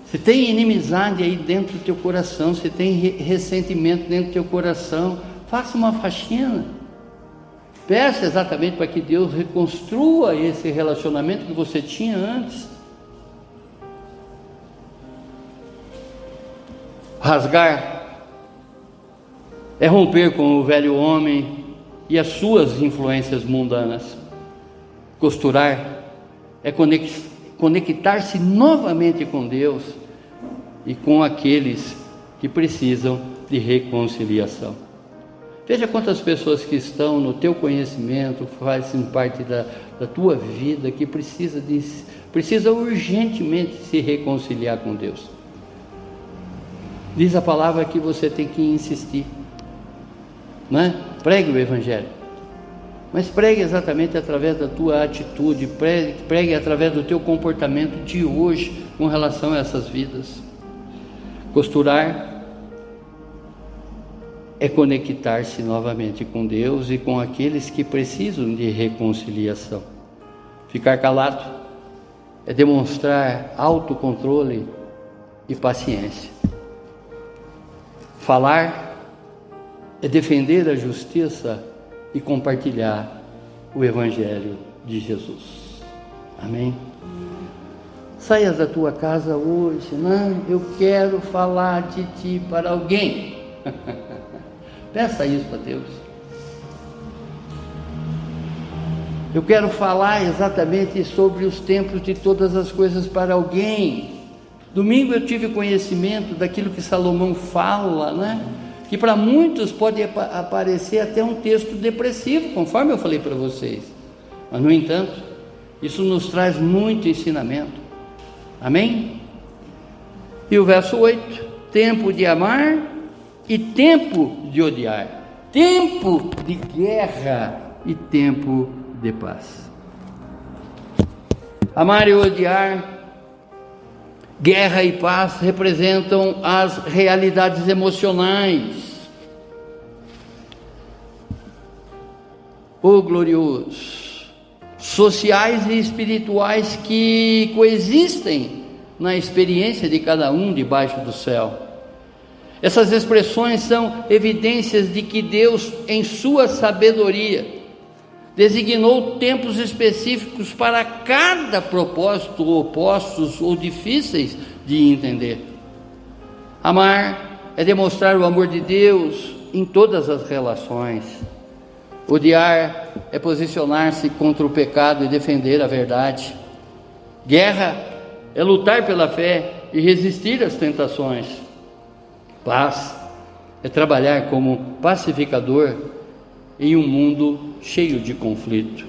Se tem inimizade aí dentro do teu coração, se tem ressentimento dentro do teu coração, faça uma faxina. Peça exatamente para que Deus reconstrua esse relacionamento que você tinha antes. Rasgar é romper com o velho homem e as suas influências mundanas. Costurar é conectar-se novamente com Deus e com aqueles que precisam de reconciliação. Veja quantas pessoas que estão no teu conhecimento, fazem parte da tua vida, que precisa urgentemente se reconciliar com Deus. Diz a palavra que você tem que insistir, Pregue o Evangelho, mas pregue exatamente através da tua atitude, pregue através do teu comportamento de hoje com relação a essas vidas. Costurar é conectar-se novamente com Deus e com aqueles que precisam de reconciliação. Ficar calado é demonstrar autocontrole e paciência. Falar é defender a justiça e compartilhar o Evangelho de Jesus. Amém? Saias da tua casa hoje, eu quero falar de ti para alguém. Peça isso para Deus. Eu quero falar exatamente sobre os tempos de todas as coisas para alguém. Domingo eu tive conhecimento daquilo que Salomão fala, que para muitos pode aparecer até um texto depressivo, conforme eu falei para vocês. Mas, no entanto, isso nos traz muito ensinamento. Amém? E o verso 8: tempo de amar e tempo de odiar, tempo de guerra e tempo de paz. Amar e odiar, guerra e paz representam as realidades emocionais. Glorioso, sociais e espirituais que coexistem na experiência de cada um debaixo do céu. Essas expressões são evidências de que Deus, em sua sabedoria, designou tempos específicos para cada propósito, opostos ou difíceis de entender. Amar é demonstrar o amor de Deus em todas as relações. Odiar é posicionar-se contra o pecado e defender a verdade. Guerra é lutar pela fé e resistir às tentações. Paz é trabalhar como pacificador em um mundo cheio de conflito.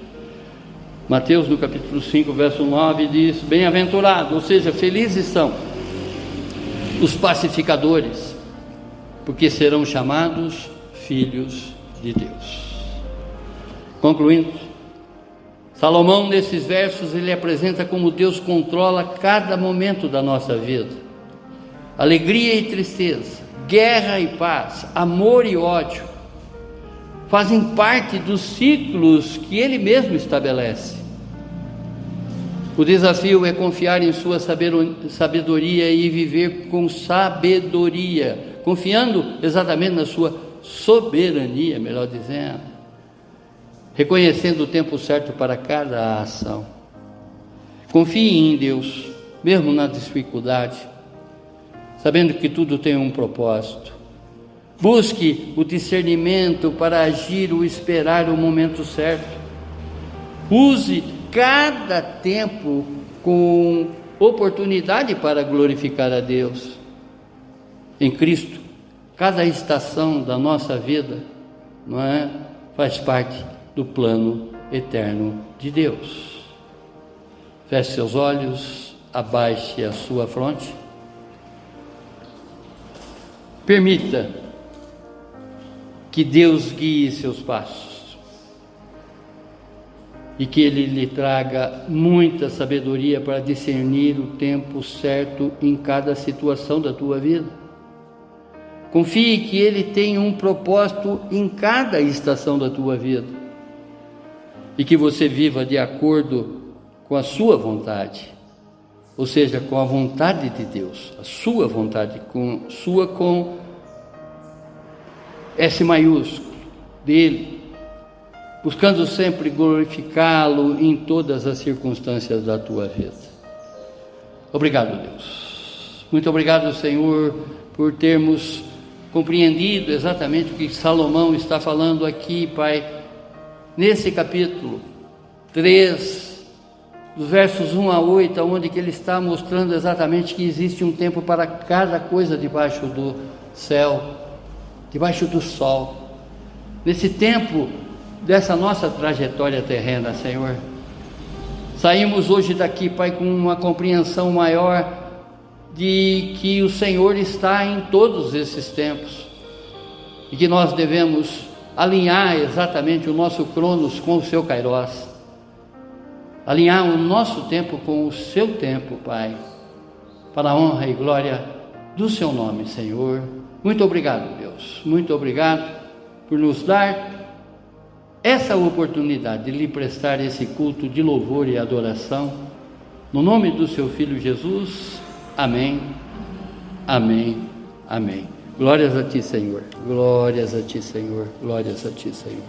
Mateus, no capítulo 5, verso 9, diz: bem-aventurados, ou seja, felizes são os pacificadores, porque serão chamados filhos de Deus. Concluindo, Salomão, nesses versos, ele apresenta como Deus controla cada momento da nossa vida. Alegria e tristeza, guerra e paz, amor e ódio, fazem parte dos ciclos que Ele mesmo estabelece. O desafio é confiar em sua sabedoria e viver com sabedoria, confiando exatamente na sua soberania, melhor dizendo, reconhecendo o tempo certo para cada ação. Confie em Deus, mesmo na dificuldade, sabendo que tudo tem um propósito. Busque o discernimento para agir ou esperar o momento certo. Use cada tempo com oportunidade para glorificar a Deus. Em Cristo, cada estação da nossa vida, não é, faz parte do plano eterno de Deus. Feche seus olhos, abaixe a sua fronte. Permita que Deus guie seus passos e que Ele lhe traga muita sabedoria para discernir o tempo certo em cada situação da tua vida. Confie que Ele tem um propósito em cada estação da tua vida e que você viva de acordo com a sua vontade, ou seja, com a vontade de Deus, a sua vontade, com S maiúsculo, dele, buscando sempre glorificá-lo em todas as circunstâncias da tua vida. Obrigado, Deus. Muito obrigado, Senhor, por termos compreendido exatamente o que Salomão está falando aqui, Pai, nesse capítulo 3, dos versos 1 a 8, onde que ele está mostrando exatamente que existe um tempo para cada coisa debaixo do céu, debaixo do sol. Nesse tempo dessa nossa trajetória terrena, Senhor, saímos hoje daqui, Pai, com uma compreensão maior de que o Senhor está em todos esses tempos e que nós devemos alinhar exatamente o nosso cronos com o seu kairos, alinhar o nosso tempo com o seu tempo, Pai, para a honra e glória do seu nome, Senhor. Muito obrigado, Deus, muito obrigado por nos dar essa oportunidade de lhe prestar esse culto de louvor e adoração, no nome do seu Filho Jesus. Amém, amém, amém. Glórias a ti, Senhor, glórias a ti, Senhor, glórias a ti, Senhor.